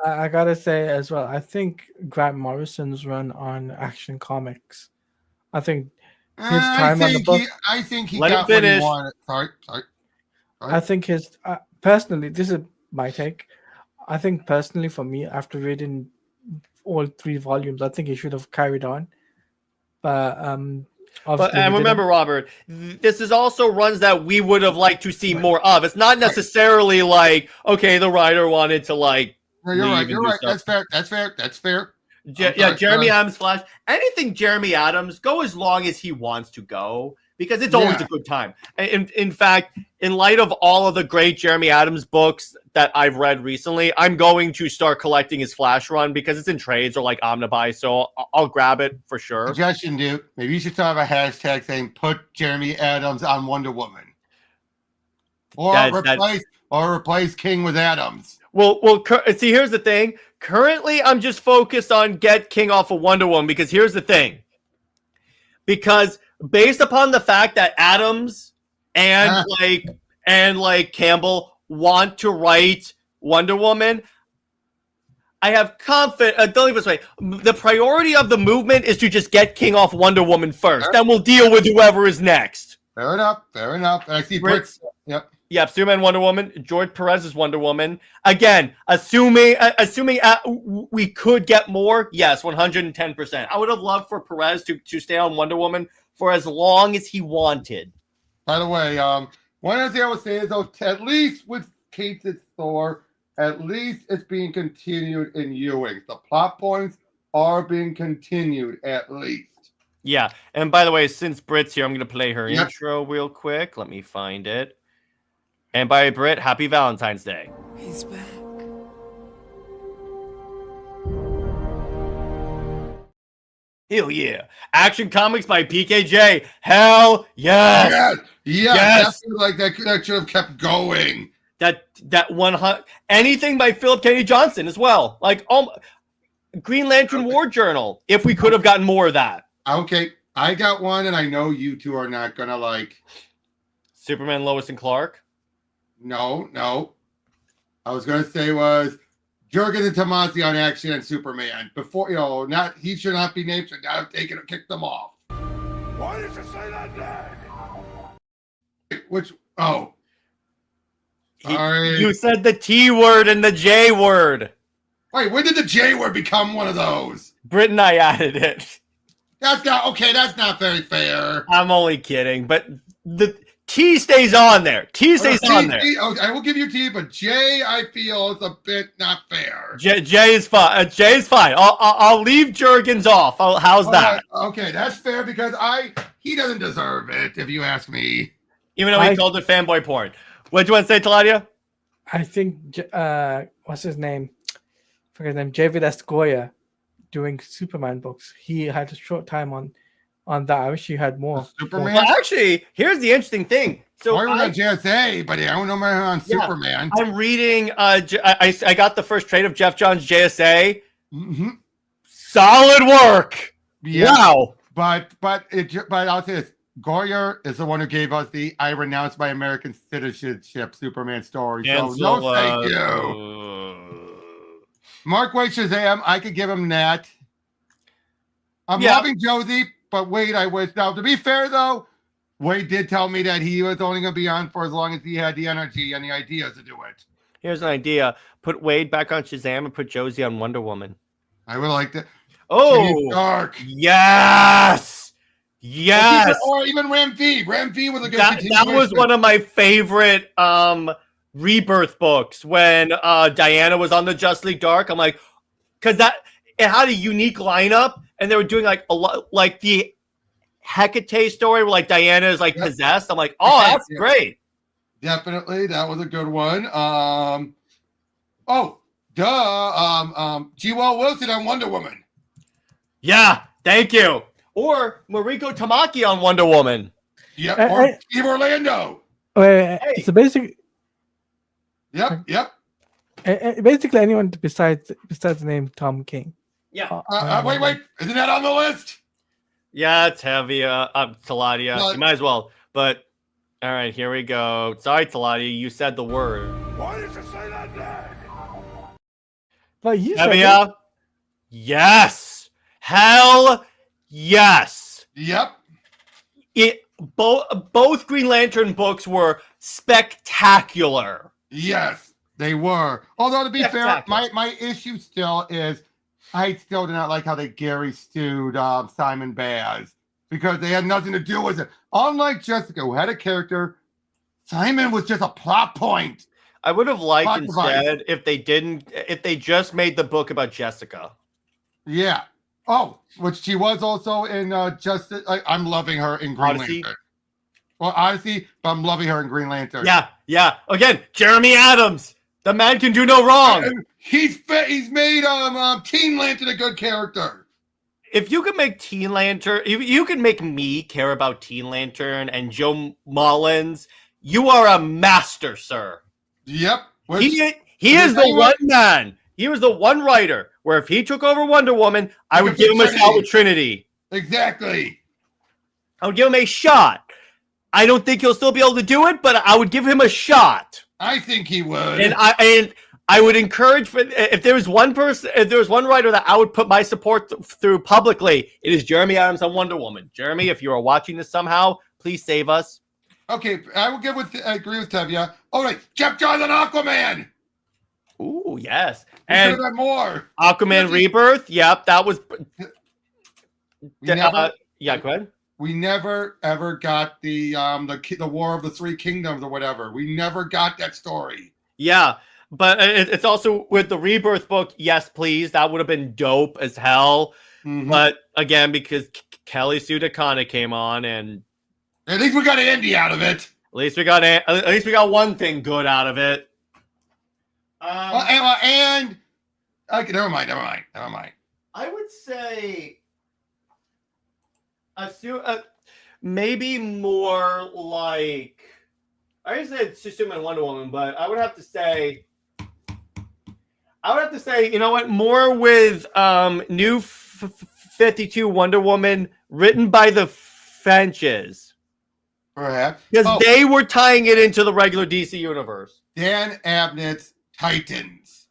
I gotta say as well, I think Grant Morrison's run on Action Comics. I think his time on the book. I think he Let got him finish. what he wanted. Sorry. I think his personally, this is my take. I think personally, for me, after reading all 3 volumes, I think he should have carried on. But and remember, Robert, this is also runs that we would have liked to see more of. It's not necessarily like, okay, the writer wanted to like. You're right. That's fair. Jeremy Adams Flash. Anything Jeremy Adams, go as long as he wants to go because it's always a good time. In fact, in light of all of the great Jeremy Adams books that I've read recently, I'm going to start collecting his Flash run because it's in trades or like Omnibuy, so I'll grab it for sure. Suggestion, dude. Maybe you should have a hashtag saying "Put Jeremy Adams on Wonder Woman," or replace King with Adams. Well. See, here's the thing. Currently, I'm just focused on get King off of Wonder Woman because here's the thing. Because based upon the fact that Adams and Campbell want to write Wonder Woman, I have confidence. Don't leave this way. The priority of the movement is to just get King off Wonder Woman first. Then we'll deal with whoever is next. Fair enough. And I see Brits. Yep. Yep, Superman, Wonder Woman. George Perez is Wonder Woman. Again, assuming we could get more, yes, 110%. I would have loved for Perez to stay on Wonder Woman for as long as he wanted. By the way, one other thing I would say is, though, at least with Kate's Thor, at least it's being continued in Ewing. The plot points are being continued, at least. Yeah, and by the way, since Brit's here, I'm going to play her intro real quick. Let me find it. And by Brit, happy Valentine's Day. He's back. Hell yeah. Action Comics by PKJ. Hell yes. Yes. Like that should have kept going. That 100 anything by Philip Kennedy Johnson as well. Like Green Lantern War Journal. If we could have gotten more of that. Okay, I got one, and I know you two are not gonna like Superman, Lois and Clark. No. I was gonna say was Jurgen and Tomasi on Action and Superman. Before he should not be named, should not have taken or kicked them off. Why did you say that name? Sorry. You said the T word and the J word. Wait, when did the J word become one of those? Brit and I added it. That's not very fair. I'm only kidding, but the T stays on there. T stays on there. Okay, I will give you T, but J, I feel, is a bit not fair. J is fine. J is fine. I'll leave Jurgens off. How's that? Okay, that's fair because he doesn't deserve it, if you ask me. Even though he called it fanboy porn. What do you want to say, Taladia? I think what's his name? Forget his name. JJheat Goya doing Superman books. He had a short time on that. I wish he had more. Superman. Well, actually, here's the interesting thing. So I was on JSA, but I don't know on Superman. I'm reading. I got the first trade of Jeff Johns' JSA. Mm-hmm. Solid work. Yeah. Wow. But I'll say this. Goyer is the one who gave us the "I renounce my American citizenship" Superman story. So no, thank you. Mark Waid Shazam, I could give him that. I'm loving Josie, but Wade, I wish. Now, to be fair, though, Wade did tell me that he was only going to be on for as long as he had the energy and the ideas to do it. Here's an idea. Put Wade back on Shazam and put Josie on Wonder Woman. I would like that. Oh, dark. Yes. Yes. Or even Ram V. Ram V was a good that was one of my favorite Rebirth books when Diana was on the Just League Dark. I'm like, because it had a unique lineup, and they were doing like a lot, like the Hecate story where like Diana is like possessed. I'm like, oh, that's great. Definitely, that was a good one. G. Wall Wilson on Wonder Woman. Yeah, thank you. Or Mariko Tamaki on Wonder Woman. Yep. Or Steve Orlando. So basically. Yep. Basically, anyone besides the name Tom King. Yeah. Wait. Isn't that on the list? Yeah, it's heavy. Taladia. You might as well. But all right, here we go. Sorry, Taladia. You said the word. Why did you say that name? But you said yes. Hell yes. Yep. Both Green Lantern books were spectacular. Yes, they were. Although, to be fair, my issue still is I still do not like how they Gary stewed Simon Baz because they had nothing to do with it. Unlike Jessica, who had a character, Simon was just a plot point. I would have liked instead if they just made the book about Jessica. Yeah. Oh, which she was also in Justice. I'm loving her in Green Lantern. Well, Odyssey, but I'm loving her in Green Lantern. Yeah. Again, Jeremy Adams. The man can do no wrong. And he's made Teen Lantern a good character. If you could make Teen Lantern, if you could make me care about Teen Lantern and Joe Mullins, you are a master, sir. Yep. He is the one man. He was the one writer where if he took over Wonder Woman, I would give him a shot with Trinity. Exactly. I would give him a shot. I don't think he'll still be able to do it, but I would give him a shot. I think he would. And I would encourage, if there was one writer that I would put my support through publicly, it is Jeremy Adams on Wonder Woman. Jeremy, if you are watching this somehow, please save us. Okay, I agree with Tevya. All right, Jeff Johns on Aquaman. Ooh, yes. And more. Aquaman Rebirth. Yep, that was. Yeah, go ahead. We never ever got the War of the Three Kingdoms or whatever. We never got that story. Yeah, but it's also with the Rebirth book. Yes, please. That would have been dope as hell. Mm-hmm. But again, because Kelly Sue DeConnick came on, and at least we got Andy out of it. At least we got one thing good out of it. And okay, never mind. I would say. Maybe more like I said Superman Wonder Woman, but I would have to say, you know what, more with New 52 Wonder Woman written by the Frenches. Perhaps. Because they were tying it into the regular DC universe. Dan Abnett's Titans.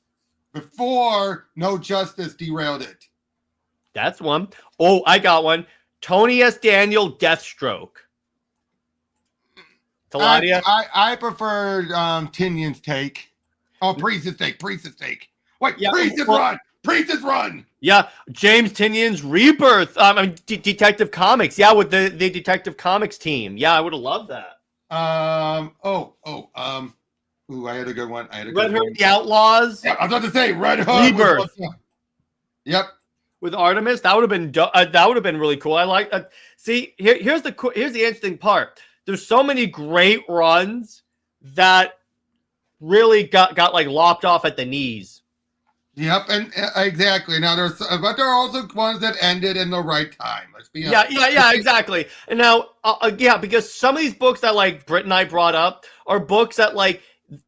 Before No Justice derailed it. That's one. Oh, I got one. Tony S. Daniel, Deathstroke. Taladia? I preferred Tynion's take. Oh, Priest's take. Wait, yeah, Priest's run. Yeah, James Tynion's Rebirth. Detective Comics. Yeah, with the Detective Comics team. Yeah, I would have loved that. Ooh, I had a good one. Red Hood, The Outlaws. Yeah, I was about to say Red Hood. Rebirth. Yep. With Artemis, that would have been that would have been really cool. I like. See, here's the interesting part. There's so many great runs that really got like lopped off at the knees. Yep, and exactly. Now but there are also ones that ended in the right time. Let's be honest. Yeah, exactly. And now, because some of these books that like Britt and I brought up are books that like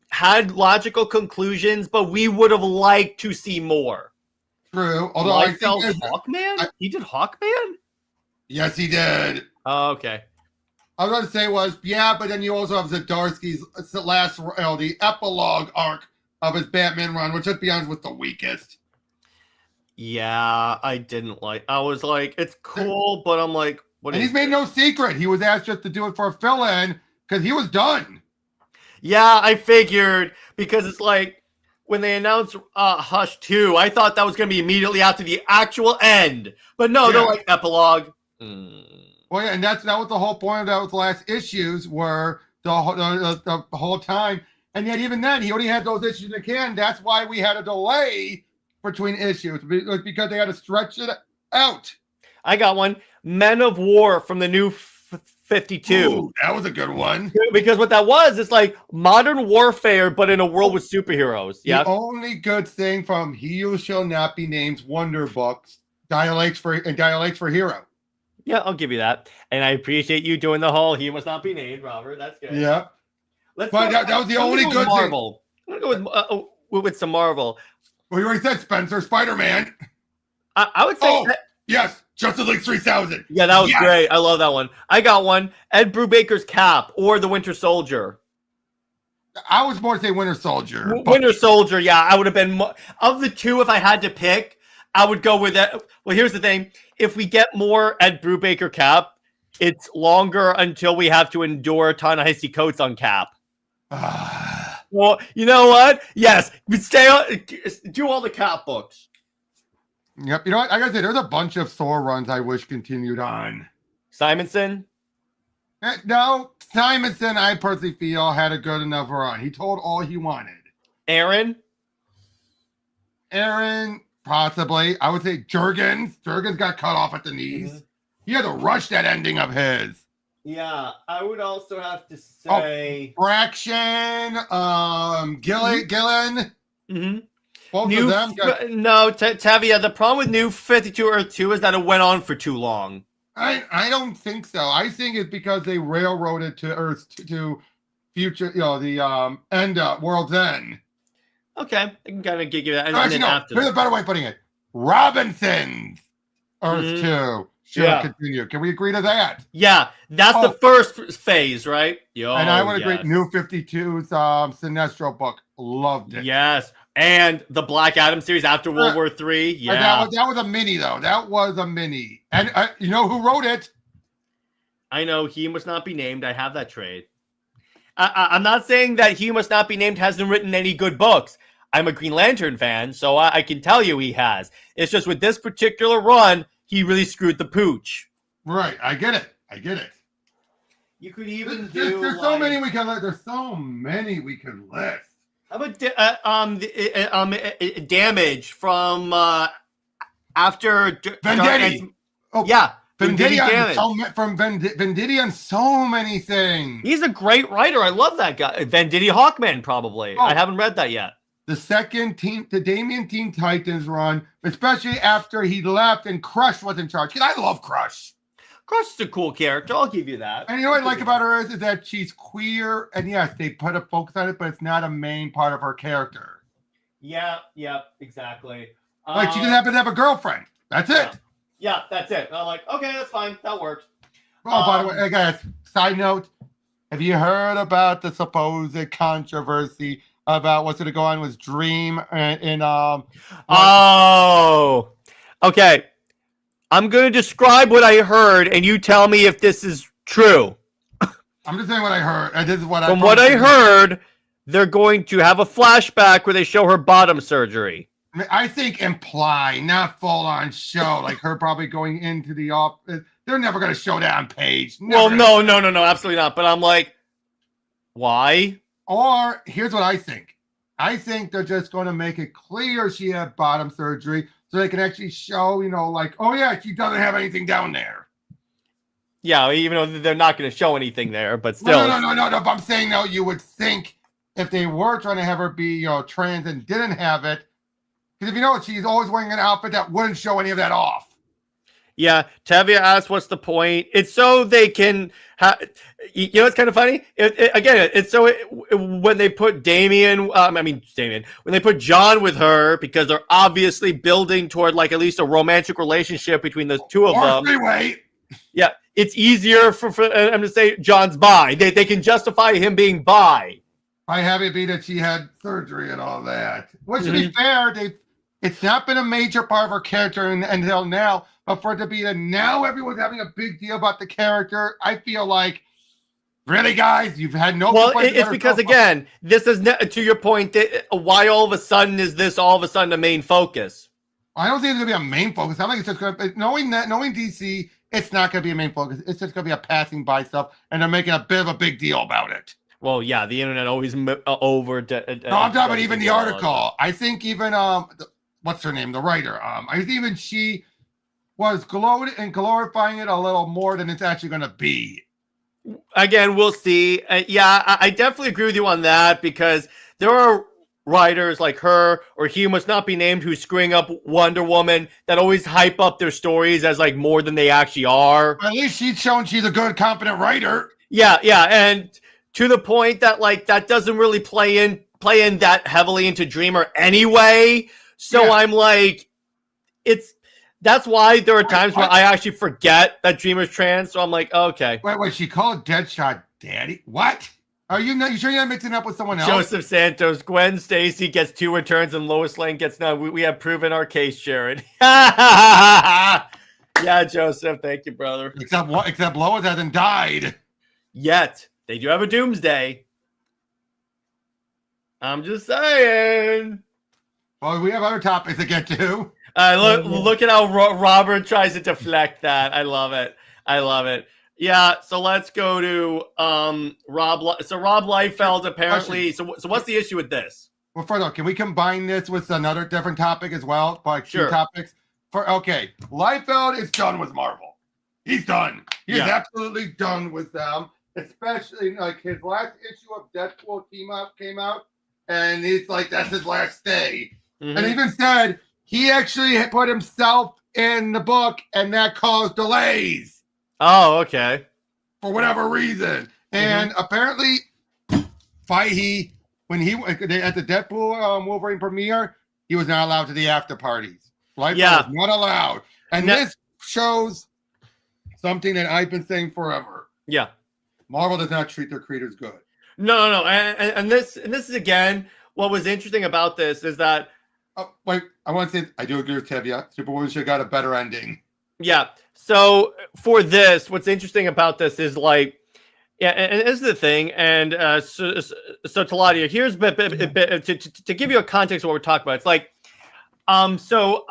had logical conclusions, but we would have liked to see more. True. Although I think Hawkman? He did Hawkman? Yes, he did. Oh, okay. I was going to say but then you also have Zdarsky's last, the epilogue arc of his Batman run, which, let's be honest, was the weakest. Yeah, I didn't like. I was like, it's cool, but I'm like, what? And he's made no secret. He was asked just to do it for a fill-in because he was done. Yeah, I figured because it's like, when they announced Hush 2, I thought that was going to be immediately after the actual end. But no, they're like epilogue. Well, yeah, and that was the whole point of those last issues were the whole time. And yet even then, he only had those issues in the can. That's why we had a delay between issues. It was because they had to stretch it out. I got one. Men of War from the New 52. Ooh, that was a good one. Because what that was, it's like modern warfare, but in a world with superheroes. Yeah. The only good thing from He Who Shall Not Be Named's Wonder Books dilates for Hero. Yeah, I'll give you that. And I appreciate you doing the whole He Must Not Be Named, Robert. That's good. Yeah. That was the only good Marvel. I'm going to go with some Marvel. Well, you already said Spencer, Spider-Man. I would say... yes. Justice League 3000. Yeah, that was great. I love that one. I got one. Ed Brubaker's Cap or The Winter Soldier. I was more to say Winter Soldier. Winter Soldier, yeah. I would have been of the two. If I had to pick, I would go with that. Well, here's the thing: if we get more Ed Brubaker Cap, it's longer until we have to endure Ta-Nehisi Coates on Cap. Well, you know what? Yes, do all the Cap books. Yep. You know what? I gotta say, there's a bunch of Thor runs I wish continued on. Simonson? No, Simonson, I personally feel, had a good enough run. He told all he wanted. Aaron, possibly. I would say Jurgens. Jurgens got cut off at the knees. Mm-hmm. He had to rush that ending of his. Yeah, I would also have to say... Fraction, Gillen. Mm-hmm. Both of them Tavia, the problem with New 52 Earth 2 is that it went on for too long. I don't think so. I think it's because they railroaded to Earth to future, the end World's End. Okay, I can kind of give you that. And, Actually, and then no. after Here's that. a better way of putting it. Robinson's Earth 2 should continue. Can we agree to that? Yeah, that's the first phase, right? And I would agree. New 52's Sinestro book. Loved it. Yes. And the Black Adam series after World War III. Yeah. That was a mini, though. That was a mini. And you know who wrote it? I know. He Must Not Be Named. I have that trade. I'm not saying that He Must Not Be Named hasn't written any good books. I'm a Green Lantern fan, so I can tell you he has. It's just with this particular run, he really screwed the pooch. Right. I get it. You could even there's so many we can list. There's so many we could list. How about Damage from after Venditti? Yeah. Venditti from Venditti on so many things. He's a great writer. I love that guy. Venditti Hawkman, probably. I haven't read that yet. The second the Damian Teen Titans run, especially after he left and Crush was in charge. Because I love Crush. Crush is a cool character. I'll give you that. And you know what I like about her is that she's queer. And yes, they put a focus on it, but it's not a main part of her character. Yeah, exactly. Like she just happens to have a girlfriend. That's it. Yeah, that's it. I'm like, okay, that's fine. That works. Oh, by the way, guys, side note, have you heard about the supposed controversy about what's going to go on with Dream okay. I'm going to describe what I heard, and you tell me if this is true. I'm just saying what I heard. And this is what From what I heard, they're going to have a flashback where they show her bottom surgery. I think imply, not full on show, like her probably going into the office. They're never going to show that on page. Well, no, absolutely not. But I'm like, why? Or here's what I think. I think they're just going to make it clear she had bottom surgery so they can actually show, like, oh, yeah, she doesn't have anything down there. Yeah, even though they're not going to show anything there, but still. No. But I'm saying, no, you would think if they were trying to have her be, trans and didn't have it, because if you know, she's always wearing an outfit that wouldn't show any of that off. Yeah, Tavia asked, "What's the point?" It's so they can. It's kind of funny. It's so when they put when they put John with her, because they're obviously building toward like at least a romantic relationship between the two of them. Freeway. Yeah, it's easier for them to say John's bi. They can justify him being bi. I have it be that she had surgery and all that. Which, to be fair, it's not been a major part of her character until now. But for it to be that now everyone's having a big deal about the character, I feel like, really, guys, you've had no. Well, it's because again, this is to your point. Why all of a sudden is this all of a sudden a main focus? I don't think it's gonna be a main focus. I think it's just gonna knowing DC, it's not gonna be a main focus. It's just gonna be a passing by stuff, and they're making a bit of a big deal about it. Well, yeah, the internet always over. No, I'm talking about even the article. I think even what's her name, the writer. I think even she was glorifying it a little more than it's actually going to be. Again, we'll see. I definitely agree with you on that, because there are writers like her or He Must Not Be Named who's screwing up Wonder Woman that always hype up their stories as like more than they actually are. At least she's shown she's a good, competent writer. Yeah, and to the point that like that doesn't really play in that heavily into Dreamer anyway. So I'm like, that's why there are times where I actually forget that Dreamer's trans. So I'm like, okay. Wait, she called Deadshot daddy? What? Are you sure you're not mixing up with someone else? Joseph Santos, Gwen Stacy gets 2 returns and Lois Lane gets none. We have proven our case, Jared. Yeah, Joseph. Thank you, brother. Except Lois hasn't died. Yet. They do have a doomsday. I'm just saying. Well, we have other topics to get to. Look at how Robert tries to deflect that. I love it. Yeah, so let's go to Rob. So Rob Liefeld apparently. So what's the issue with this? Well, further, can we combine this with another different topic as well? Like sure. 2 topics. Liefeld is done with Marvel. He's done. He's absolutely done with them. Especially like his last issue of Deadpool came out, and he's like, that's his last day. Mm-hmm. And even said he actually put himself in the book, and that caused delays. Oh, okay. For whatever reason. And apparently, Fahey when at the Deadpool Wolverine premiere, he was not allowed to the after parties. Lifer was not allowed. And this shows something that I've been saying forever. Yeah. Marvel does not treat their creators good. No. And this is again, what was interesting about this is that wait, I want to say I do agree with Tevya. Superwoman should have got a better ending. Yeah. So for this, what's interesting about this is like, yeah, and this is the thing. And so Taladia, here's to give you a context of what we're talking about. It's like, so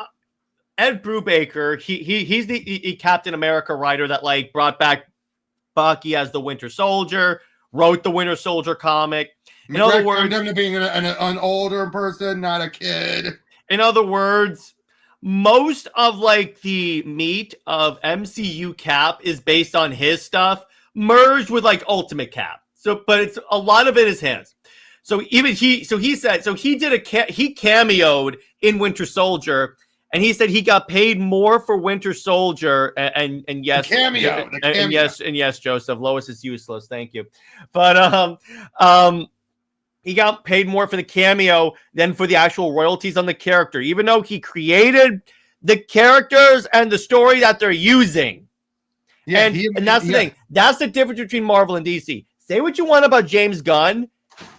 Ed Brubaker, he's the Captain America writer that like brought back Bucky as the Winter Soldier, wrote the Winter Soldier comic. In other words, him to being an older person, not a kid. In other words, most of like the meat of MCU Cap is based on his stuff, merged with like Ultimate Cap. So, but it's a lot of it is his. So even he cameoed in Winter Soldier, and he said he got paid more for Winter Soldier. And yes, the cameo. And yes, Joseph, Lois is useless. Thank you, but he got paid more for the cameo than for the actual royalties on the character, even though he created the characters and the story that they're using. Yeah, and that's the thing. That's the difference between Marvel and DC. Say what you want about James Gunn.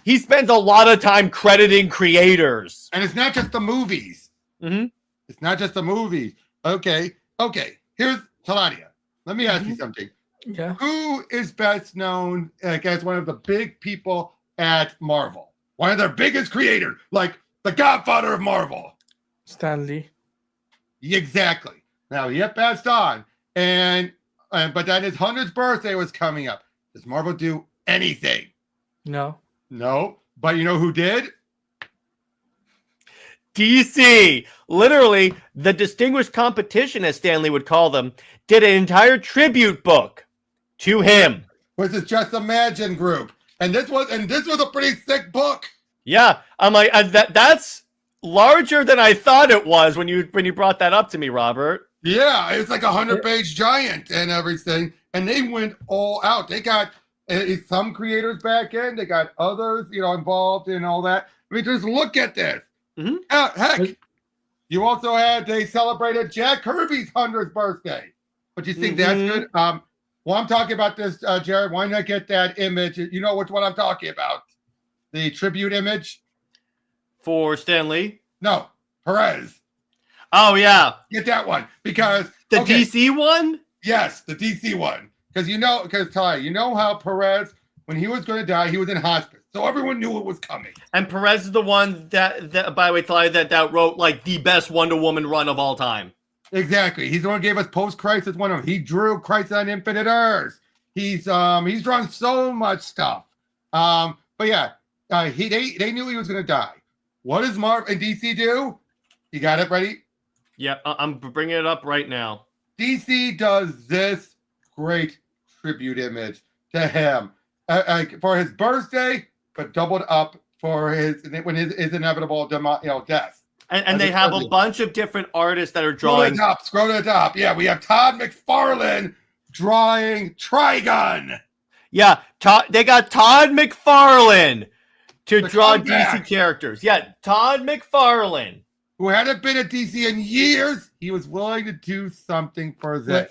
He spends a lot of time crediting creators. And it's not just the movies. Mm-hmm. It's not just the movies. Okay. Here's Taladia. Let me ask you something. Yeah. Who is best known as one of the big people at Marvel? One of their biggest creators, like the godfather of Marvel. Stan Lee. Exactly. Now he had passed on, but then his 100th birthday was coming up. Does Marvel do anything? No. But you know who did? DC, literally the distinguished competition, as Stanley would call them, did an entire tribute book to him. Which is Just Imagine group. And this was a pretty thick book. Yeah, I'm like that's larger than I thought it was when you brought that up to me, Robert. Yeah, it's like 100-page giant and everything, and they went all out. They got some creators back in, they got others, involved in all that. I mean, just look at this. Mm-hmm. Heck, you also they celebrated Jack Kirby's 100th birthday. But you think that's good? Well, I'm talking about this, Jared. Why not get that image? You know which one I'm talking about? The tribute image? For Stan Lee? No, Perez. Oh, yeah. Get that one. Because... The DC one? Yes, the DC one. Because Ty, you know how Perez, when he was going to die, he was in hospice. So everyone knew it was coming. And Perez is the one that by the way, Ty, that wrote like the best Wonder Woman run of all time. Exactly. He's the one who gave us post-Crisis Wonder Woman. He drew Crisis on Infinite Earths. He's drawn so much stuff. But yeah, they knew he was going to die. What does Marvel and DC do? You got it ready? Yeah, I'm bringing it up right now. DC does this great tribute image to him for his birthday, but doubled up for his inevitable death. And they have a bunch of different artists that are drawing. Scroll to the top. Yeah, we have Todd McFarlane drawing Trigun. Yeah, they got Todd McFarlane to draw comeback. DC characters. Yeah, Todd McFarlane. Who hadn't been at DC in years. He was willing to do something for this.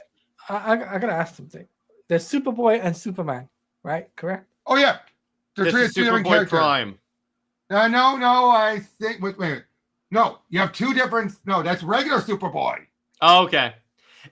I gotta ask something. There's Superboy and Superman, right? Correct? Oh, yeah. This is Superboy Prime. No, I think... Wait. No, you have two different... No, that's regular Superboy. Oh, okay.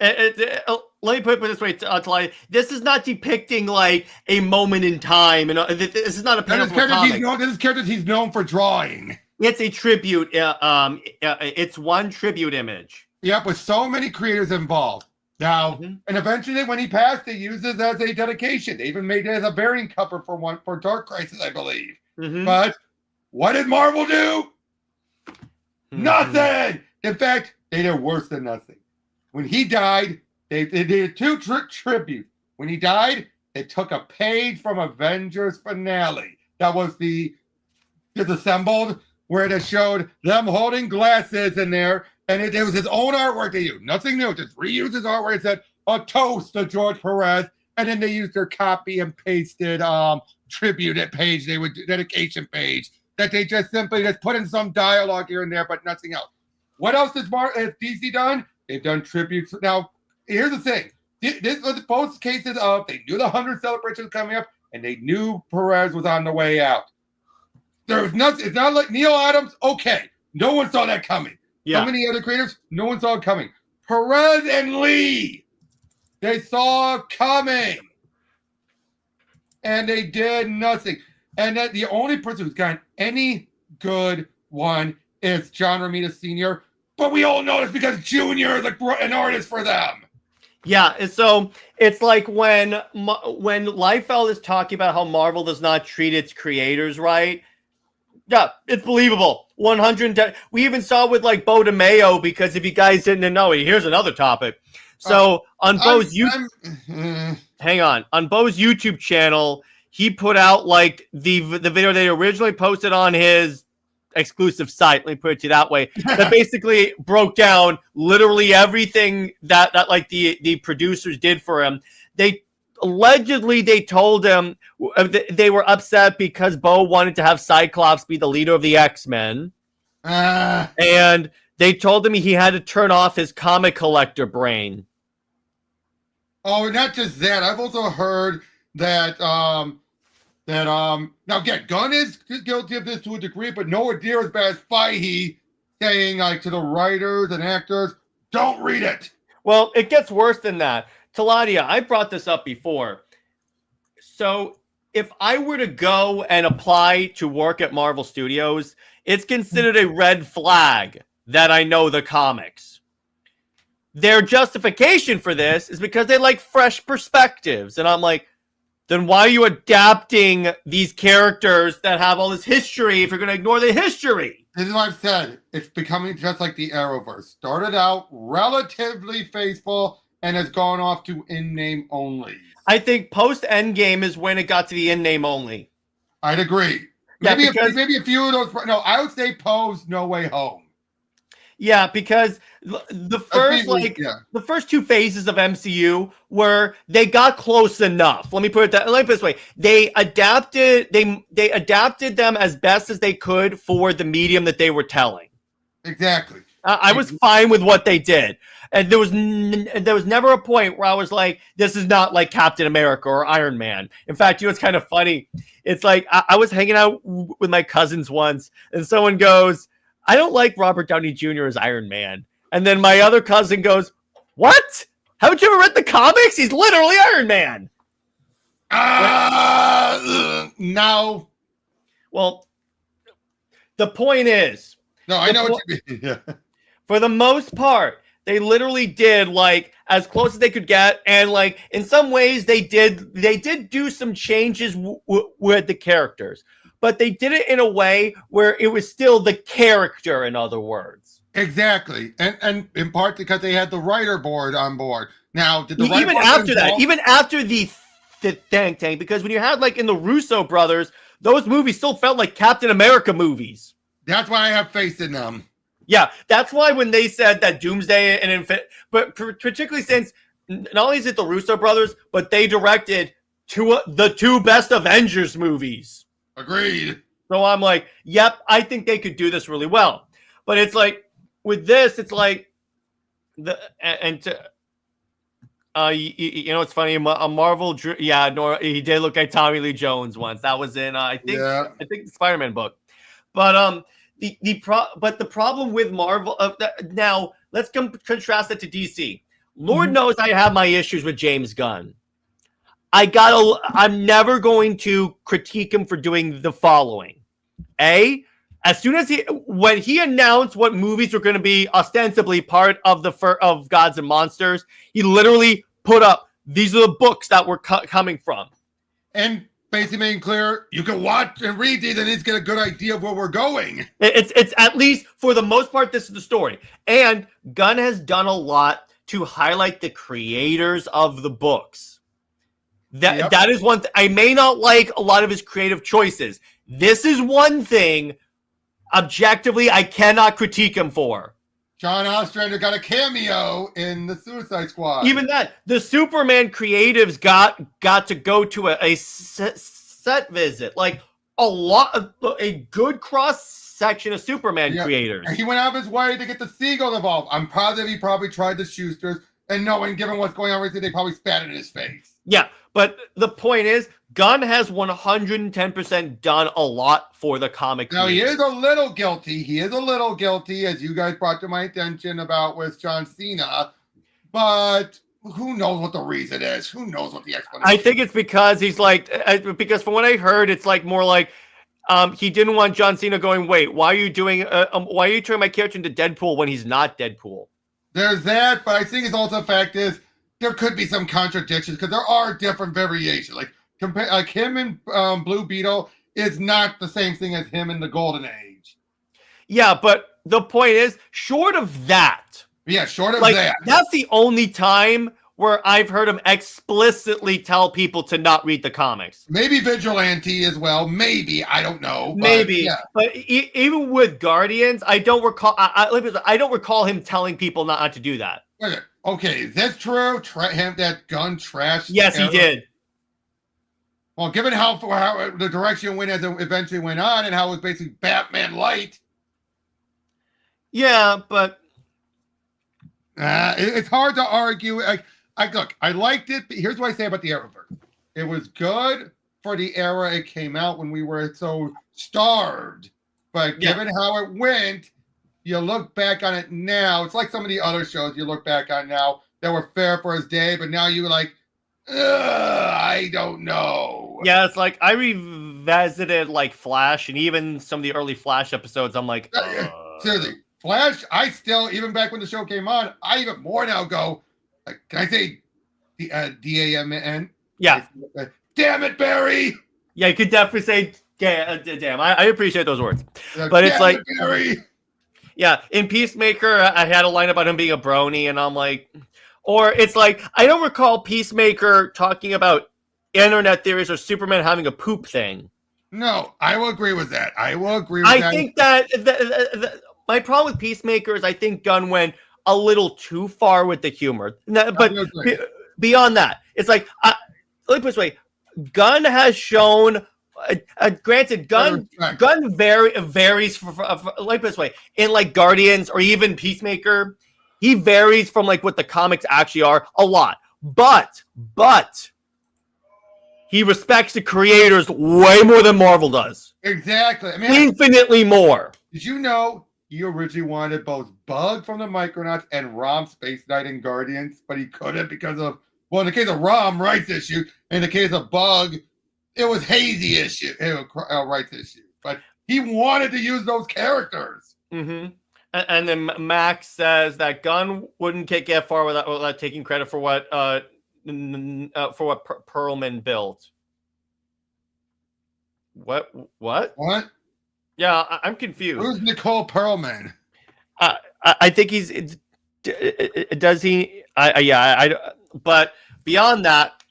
Let me put it this way, Talai. This is not depicting like a moment in time. And this is not a panel comic. This is characters he's known for drawing. It's a tribute. It's one tribute image. Yep, with so many creators involved. Now, and eventually when he passed, they used it as a dedication. They even made it as a variant cover for Dark Crisis, I believe. But what did Marvel do? Nothing! In fact, they did worse than nothing. When he died, they did two tributes. When he died, they took a page from Avengers Finale. That was disassembled, where it showed them holding glasses in there, and it was his own artwork they used. Nothing new, just reused his artwork. It said, a toast to George Perez, and then they used their copy and pasted tribute page, dedication page that they just simply just put in some dialogue here and there, but nothing else. What else has DC done? They've done tributes. Now, here's the thing. This was both cases of they knew the 100th celebration was coming up, and they knew Perez was on the way out. There was nothing. It's not like Neil Adams. Okay, no one saw that coming. Yeah. So many other creators, no one saw it coming. Perez and Lee, they saw it coming, and they did nothing. And that the only person who's gotten any good one is John Romita Sr. But we all know it's because Junior is an artist for them. Yeah, and so it's like when Liefeld is talking about how Marvel does not treat its creators right. Yeah, it's believable. 110. We even saw with like Bo DeMayo, because if you guys didn't know, here's another topic. So on Bo's hang on, on Bo's YouTube channel, he put out like the video they originally posted on his exclusive site. Let me put it to you that way. That basically broke down literally everything that like the producers did for him. They told him they were upset because Bo wanted to have Cyclops be the leader of the X-Men. And they told him he had to turn off his comic collector brain. Oh, not just that. I've also heard that now again, Gunn is guilty of this to a degree, but nowhere near as bad as Fahey saying like to the writers and actors, don't read it. Well, it gets worse than that. Taladia, I brought this up before. So if I were to go and apply to work at Marvel Studios, it's considered a red flag that I know the comics. Their justification for this is because they like fresh perspectives. And I'm like, then why are you adapting these characters that have all this history if you're going to ignore the history? This is what I've said. It's becoming just like the Arrowverse. Started out relatively faithful and has gone off to in-name only. I think post-Endgame is when it got to the in-name only. I'd agree. Yeah, maybe a few of those. No, I would say Poe's No Way Home. Yeah, because the first two phases of MCU were they got close enough. Let me put it this way: they adapted them as best as they could for the medium that they were telling. Exactly. I was fine with what they did, and there was never a point where I was like, "This is not like Captain America or Iron Man." In fact, you know, it's kind of funny. It's like I was hanging out with my cousins once, and someone goes, I don't like Robert Downey Jr. as Iron Man. And then my other cousin goes, what? Haven't you ever read the comics? He's literally Iron Man. No. Well, the point is. No, I know what you mean. Yeah. For the most part, they literally did like as close as they could get. And like in some ways they did do some changes with the characters. But they did it in a way where it was still the character, in other words. Exactly. And in part because they had the writer board on board. Now, did the even after the thing, because when you had like in the Russo brothers, those movies still felt like Captain America movies. That's why I have faith in them. Yeah, that's why when they said that Doomsday and but particularly since not only is it the Russo brothers, but they directed the two best Avengers movies. Agreed. So I'm like, yep, I think they could do this really well. But it's like with this, it's like you know, it's funny. A Marvel, he did look like Tommy Lee Jones once. That was in I think the Spiderman book. But the problem with Marvel now let's contrast it to DC. Lord knows I have my issues with James Gunn. I'm never going to critique him for doing the following. As soon as when he announced what movies were going to be ostensibly part of of Gods and Monsters, he literally put up, these are the books that we're coming from. And basically making clear, you can watch and read these and it's get a good idea of where we're going. It's at least, for the most part, this is the story. And Gunn has done a lot to highlight the creators of the books. That is one thing. I may not like a lot of his creative choices. This is one thing, objectively, I cannot critique him for. John Ostrander got a cameo in the Suicide Squad. Even that. The Superman creatives got to go to a set visit. Like, a good cross section of Superman creators. And he went out of his way to get the Seagulls involved. I'm positive he probably tried the Schusters, and knowing, given what's going on recently, they probably spat in his face. Yeah, but the point is, Gunn has 110% done a lot for the comic. Now, he is a little guilty. He is a little guilty, as you guys brought to my attention about with John Cena. But who knows what the reason is? Who knows what the explanation is? I think it's because he's like, because from what I heard, it's like more like he didn't want John Cena going, wait, why are you turning my character into Deadpool when he's not Deadpool? There's that, but I think it's also the fact is there could be some contradictions because there are different variations. Like him and Blue Beetle is not the same thing as him in the Golden Age. Yeah, but the point is, short of that. Yeah, short of that. That's the only time where I've heard him explicitly tell people to not read the comics. Maybe Vigilante as well. Maybe, I don't know. But even with Guardians, I don't recall. I don't recall him telling people not to do that. Okay, is that true? Him that Gun trash? Yes, he did. Well, given how the direction it went as it eventually went on, and how it was basically Batman light. Yeah, but it's hard to argue. I liked it, but here's what I say about the Arrowverse. It was good for the era it came out when we were so starved. But given how it went, you look back on it now. It's like some of the other shows you look back on now that were fair for its day, but now you're like, I don't know. Yeah, it's like I revisited like Flash, and even some of the early Flash episodes, I'm like, seriously, Flash, I still, even back when the show came on, I even more now go, can I say D-A-M-N? Yeah. Damn it, Barry! Yeah, you could definitely say, damn. I appreciate those words. But it's like, Barry! Yeah, in Peacemaker, I had a line about him being a brony, and I'm like, or it's like, I don't recall Peacemaker talking about internet theories or Superman having a poop thing. No, I will agree with that. I think that my problem with Peacemaker is I think Gunn went a little too far with the humor. But beyond that, it's like, let me put it this way, Gunn has shown, granted, Gunn varies like this way, in like Guardians or even Peacemaker, he varies from like what the comics actually are a lot. But he respects the creators way more than Marvel does. Exactly. I mean, infinitely more. Did you know he originally wanted both Bug from the Micronauts and Rom Space Knight in Guardians, but he couldn't because of, well, in the case of Rom, rights issue. In the case of Bug, it was hazy issue. It was rights issue. But he wanted to use those characters. Mm-hmm. And then Max says that Gunn wouldn't get far without taking credit for what Perlman built. What? Yeah, I'm confused. Who's Nicole Perlman? I think he's. Does he? But beyond that,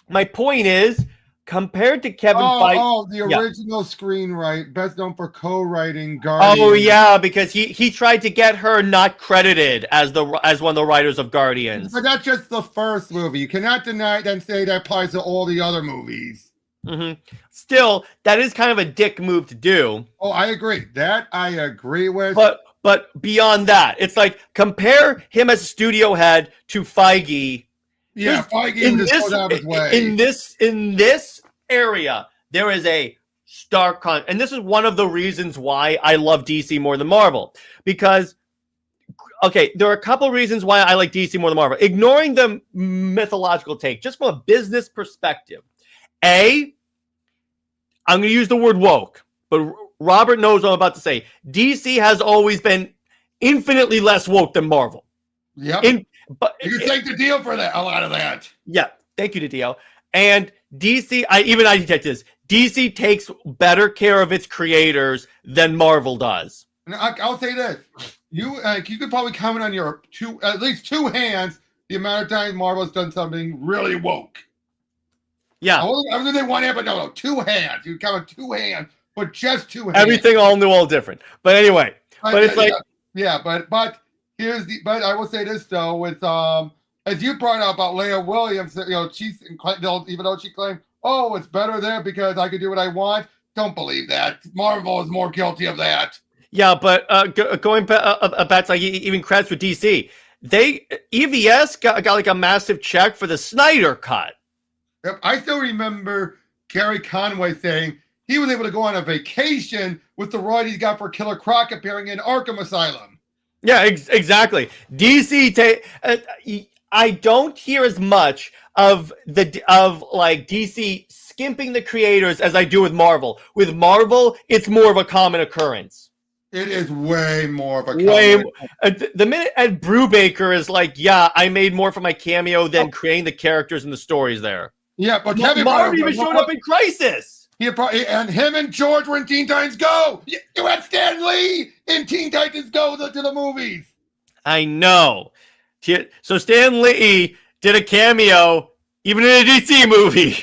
my point is, compared to Kevin Feige, the original screenwriter, best known for co-writing Guardians. Oh yeah, because he tried to get her not credited as one of the writers of Guardians. But that's just the first movie. You cannot deny it and say that applies to all the other movies. Mm-hmm. Still, that is kind of a dick move to do. Oh, I agree. That I agree with. But beyond that, it's like compare him as a studio head to Feige. Yeah, Feige just goes out of his way. In this area, there is a stark and this is one of the reasons why I love DC more than Marvel. Because, okay, there are a couple reasons why I like DC more than Marvel. Ignoring the mythological take, just from a business perspective. I'm going to use the word woke, but Robert knows what I'm about to say. DC has always been infinitely less woke than Marvel. Yep. But you can take the deal for that. A lot of that. Yeah. Thank you, Didio. And DC, I detect this. DC takes better care of its creators than Marvel does. And I'll say this: you could probably count on your at least two hands the amount of times Marvel has done something really woke. Yeah. I was going to say one hand, but no, two hands. You count on two hands, but just two hands. Everything all new, all different. But anyway, it's like but here's the. But I will say this though, with as you brought up about Leah Williams, she's even though she claimed, oh, it's better there because I can do what I want. don't believe that. Marvel is more guilty of that. Yeah, but going back to like even credits with DC, EVS got like a massive check for the Snyder cut. Yep, I still remember Gary Conway saying he was able to go on a vacation with the royalties he got for Killer Croc appearing in Arkham Asylum. Yeah, exactly. DC, I don't hear as much of like DC skimping the creators as I do with Marvel. With Marvel, it's more of a common occurrence. It is way more of a the minute Ed Brubaker is like, yeah, I made more for my cameo than creating the characters and the stories there. Yeah, but Marvel even showed up in Crisis. And him and George were in Teen Titans Go. You had Stan Lee in Teen Titans Go to the movies. I know. So Stan Lee did a cameo even in a DC movie.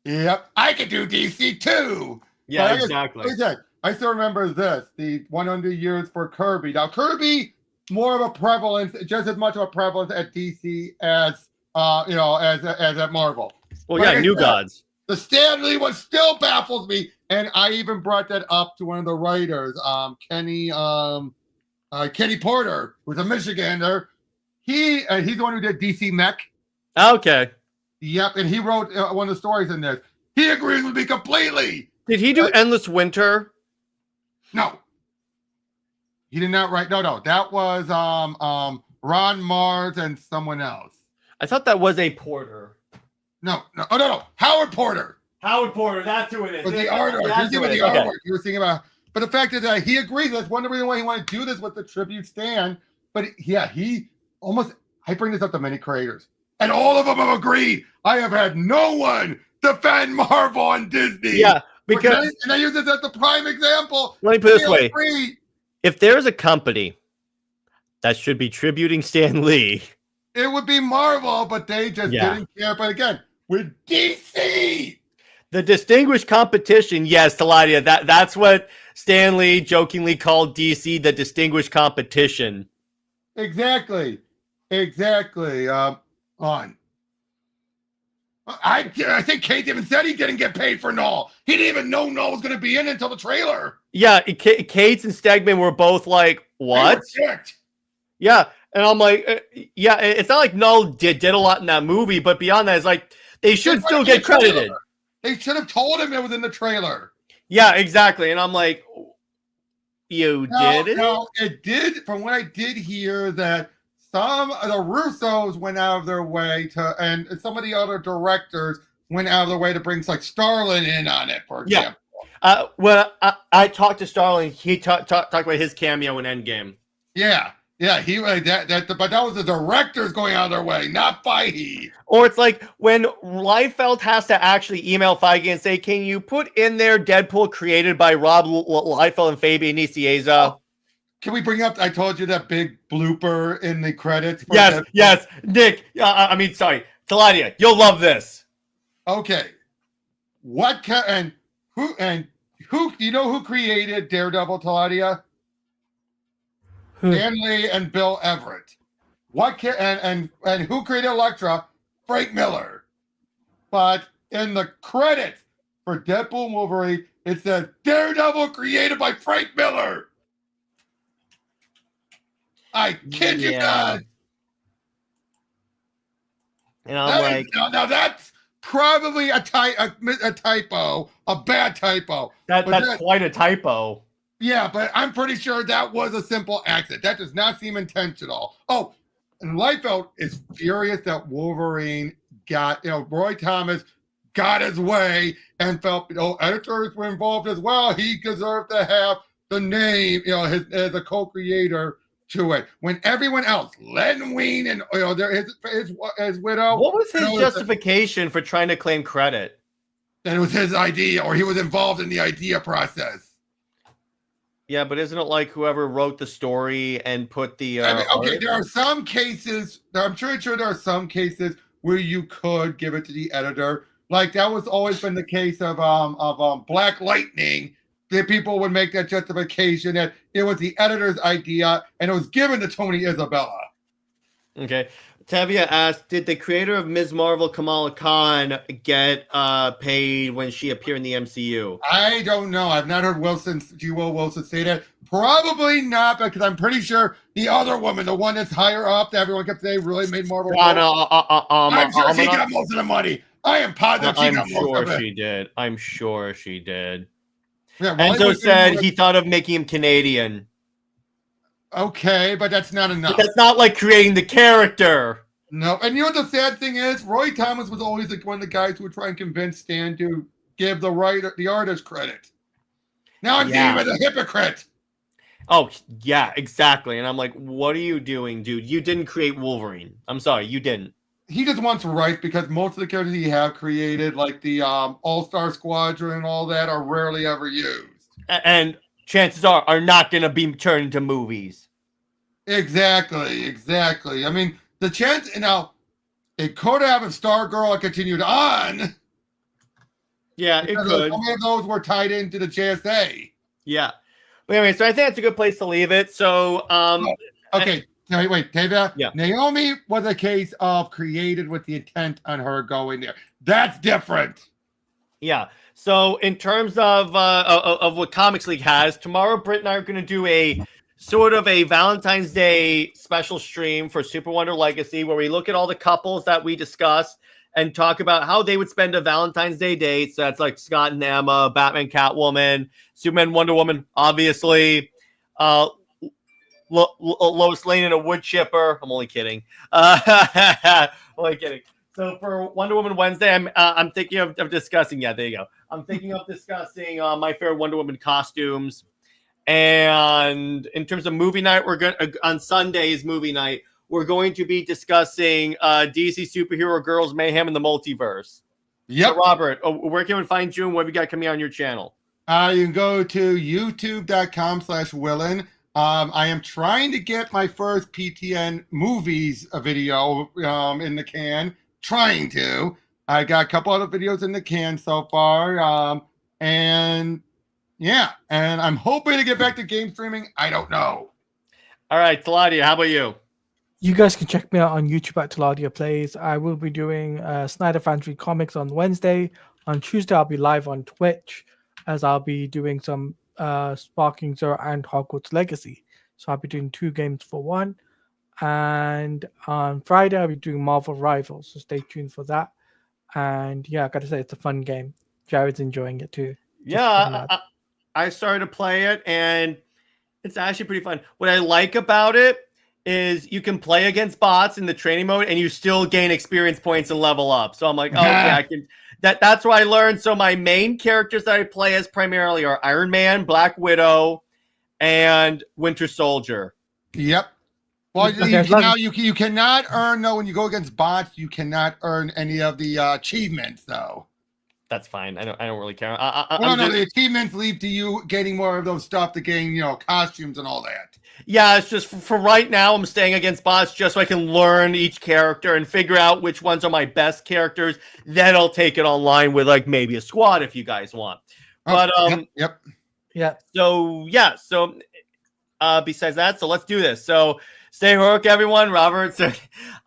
Yep, I could do DC too. Yeah, exactly. I still remember this, the 100 years for Kirby. Now, Kirby, more of a prevalence, just as much of a prevalence at DC as at Marvel. Well, yeah, New Gods. The Stan Lee one still baffles me, and I even brought that up to one of the writers, Kenny Porter, who's a Michigander. He's the one who did DC Mech. Okay. Yep, and he wrote one of the stories in this. He agrees with me completely. Did he do Endless Winter? No. He did not write. No. That was Ron Mars and someone else. I thought that was a Porter. No. Oh, no. Howard Porter. Howard Porter, that's who it is. With the artwork. You were thinking about. But the fact is that he agrees. That's one of the reasons why he wanted to do this with the tribute stand. But yeah, I bring this up to many creators. And all of them have agreed. I have had no one defend Marvel and Disney. Yeah, because... And I use this as the prime example. Let me put it this way. If there's a company that should be tributing Stan Lee... It would be Marvel, but they just didn't care. But again, with DC... The distinguished competition, yes, Taladia, that's what Stan Lee jokingly called DC, the distinguished competition. Exactly. I think Kate even said he didn't get paid for Null. He didn't even know Null was going to be in until the trailer. Yeah, Cates and Stegman were both like, what? Yeah, and I'm like, it's not like Null did a lot in that movie, but beyond that, it's like, they should still get credited. They should have told him it was in the trailer. Yeah, exactly. And I'm like, did it? No, it did. From what I did hear, that some of the Russos went out of their way and some of the other directors went out of their way to bring like Starlin in on it, for example. When I talked to Starlin, he talked about his cameo in Endgame. Yeah, he but that was the directors going out of their way, not Feige. Or it's like when Liefeld has to actually email Feige and say, "Can you put in there Deadpool created by Rob Liefeld and Fabian Nicieza?" Can we bring up? I told you that big blooper in the credits. Yes, Nick. Sorry, Taladia, you'll love this. Okay, who? You know who created Daredevil, Taladia? Stan Lee and Bill Everett. And who created Elektra? Frank Miller. But in the credits for Deadpool and Wolverine, it says Daredevil created by Frank Miller. I kid you not. And I'm now that's probably a typo, a bad typo. That's quite a typo. Yeah, but I'm pretty sure that was a simple accident. That does not seem intentional. Oh, and Liefeld is furious that Wolverine got, Roy Thomas got his way and felt, editors were involved as well. He deserved to have the name, as a co-creator to it. When everyone else, Len Wein and his widow. What was his justification for trying to claim credit? That it was his idea, or he was involved in the idea process. Yeah, but isn't it like whoever wrote the story and put the? There are some cases. I'm sure there are some cases where you could give it to the editor. Like that was always been the case of Black Lightning. That people would make that justification that it was the editor's idea and it was given to Tony Isabella. Okay. Tavia asked, did the creator of Ms. Marvel, Kamala Khan, get paid when she appeared in the MCU? I don't know. I've not heard G. Will Wilson say that. Probably not, because I'm pretty sure the other woman, the one that's higher up, that everyone kept saying really made Marvel. I'm sure she got most of the money. I am positive she got most of it. She did. I'm sure she did. Yeah, Enzo said he thought of making him Canadian. Okay, but that's not enough. But that's not like creating the character. No, and you know what the sad thing is? Roy Thomas was always like one of the guys who would try and convince Stan to give the artist credit. Now I'm seeing him as a hypocrite. Oh, yeah, exactly. And I'm like, what are you doing, dude? You didn't create Wolverine. I'm sorry, you didn't. He just wants rights because most of the characters he have created, like the All-Star Squadron and all that, are rarely ever used. And chances are not going to be turned into movies. Exactly. I mean, the chance, now, it could have if Stargirl had continued on. Yeah, it could. Some of those were tied into the JSA. Yeah. But anyway, so I think that's a good place to leave it. So, okay. Wait, Tavia. Yeah. Naomi was a case of created with the intent on her going there. That's different. Yeah. So in terms of what Comics League has, tomorrow Britt and I are going to do a sort of a Valentine's Day special stream for Super Wonder Legacy, where we look at all the couples that we discussed and talk about how they would spend a Valentine's Day date. So that's like Scott and Emma, Batman, Catwoman, Superman, Wonder Woman, obviously. Lois Lane and a wood chipper. I'm only kidding. Only kidding. So for Wonder Woman Wednesday, I'm thinking of discussing. Yeah, there you go. I'm thinking of discussing my favorite Wonder Woman costumes. And in terms of movie night, we're going on Sunday's movie night. We're going to be discussing DC Superhero Girls Mayhem in the Multiverse. Yep. So Robert, where can we find you and what have you got coming on your channel? You can go to youtube.com/Willen. I am trying to get my first PTN movies video in the can. Trying to. I got a couple other videos in the can so far. And I'm hoping to get back to game streaming. I don't know. All right, Taladia, how about you? You guys can check me out on YouTube at Taladia Plays. I will be doing Snyder Fantasy Comics on Wednesday. On Tuesday, I'll be live on Twitch, as I'll be doing some Sparking Zero and Hogwarts Legacy. So I'll be doing 2 games for one. And on Friday, I'll be doing Marvel Rivals. So stay tuned for that. And yeah, I got to say, it's a fun game. Jared's enjoying it too. I started to play it, and it's actually pretty fun. What I like about it is you can play against bots in the training mode, and you still gain experience points and level up. So I'm like, oh, okay, I can. That's what I learned. So my main characters that I play as primarily are Iron Man, Black Widow, and Winter Soldier. Yep. Well, now you cannot earn, though, when you go against bots, you cannot earn any of the achievements, though. That's fine. I don't really care. The achievements lead to you getting more of those stuff to gain, costumes and all that. Yeah, it's just for right now, I'm staying against bots just so I can learn each character and figure out which ones are my best characters. Then I'll take it online with like maybe a squad if you guys want. But yep. So besides that, so let's do this. So stay heroic, everyone. Robert,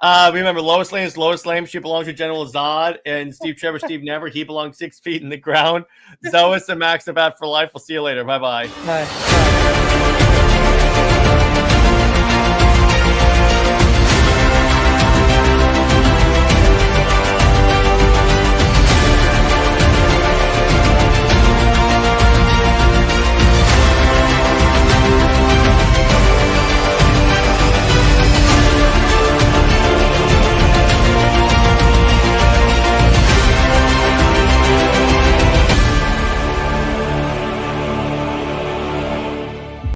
remember Lois Lane is Lois Lane. She belongs to General Zod, and Steve Trevor, Steve Never. He belongs 6 feet in the ground. Zois and Max Abat for life. We'll see you later. Bye-bye. Bye.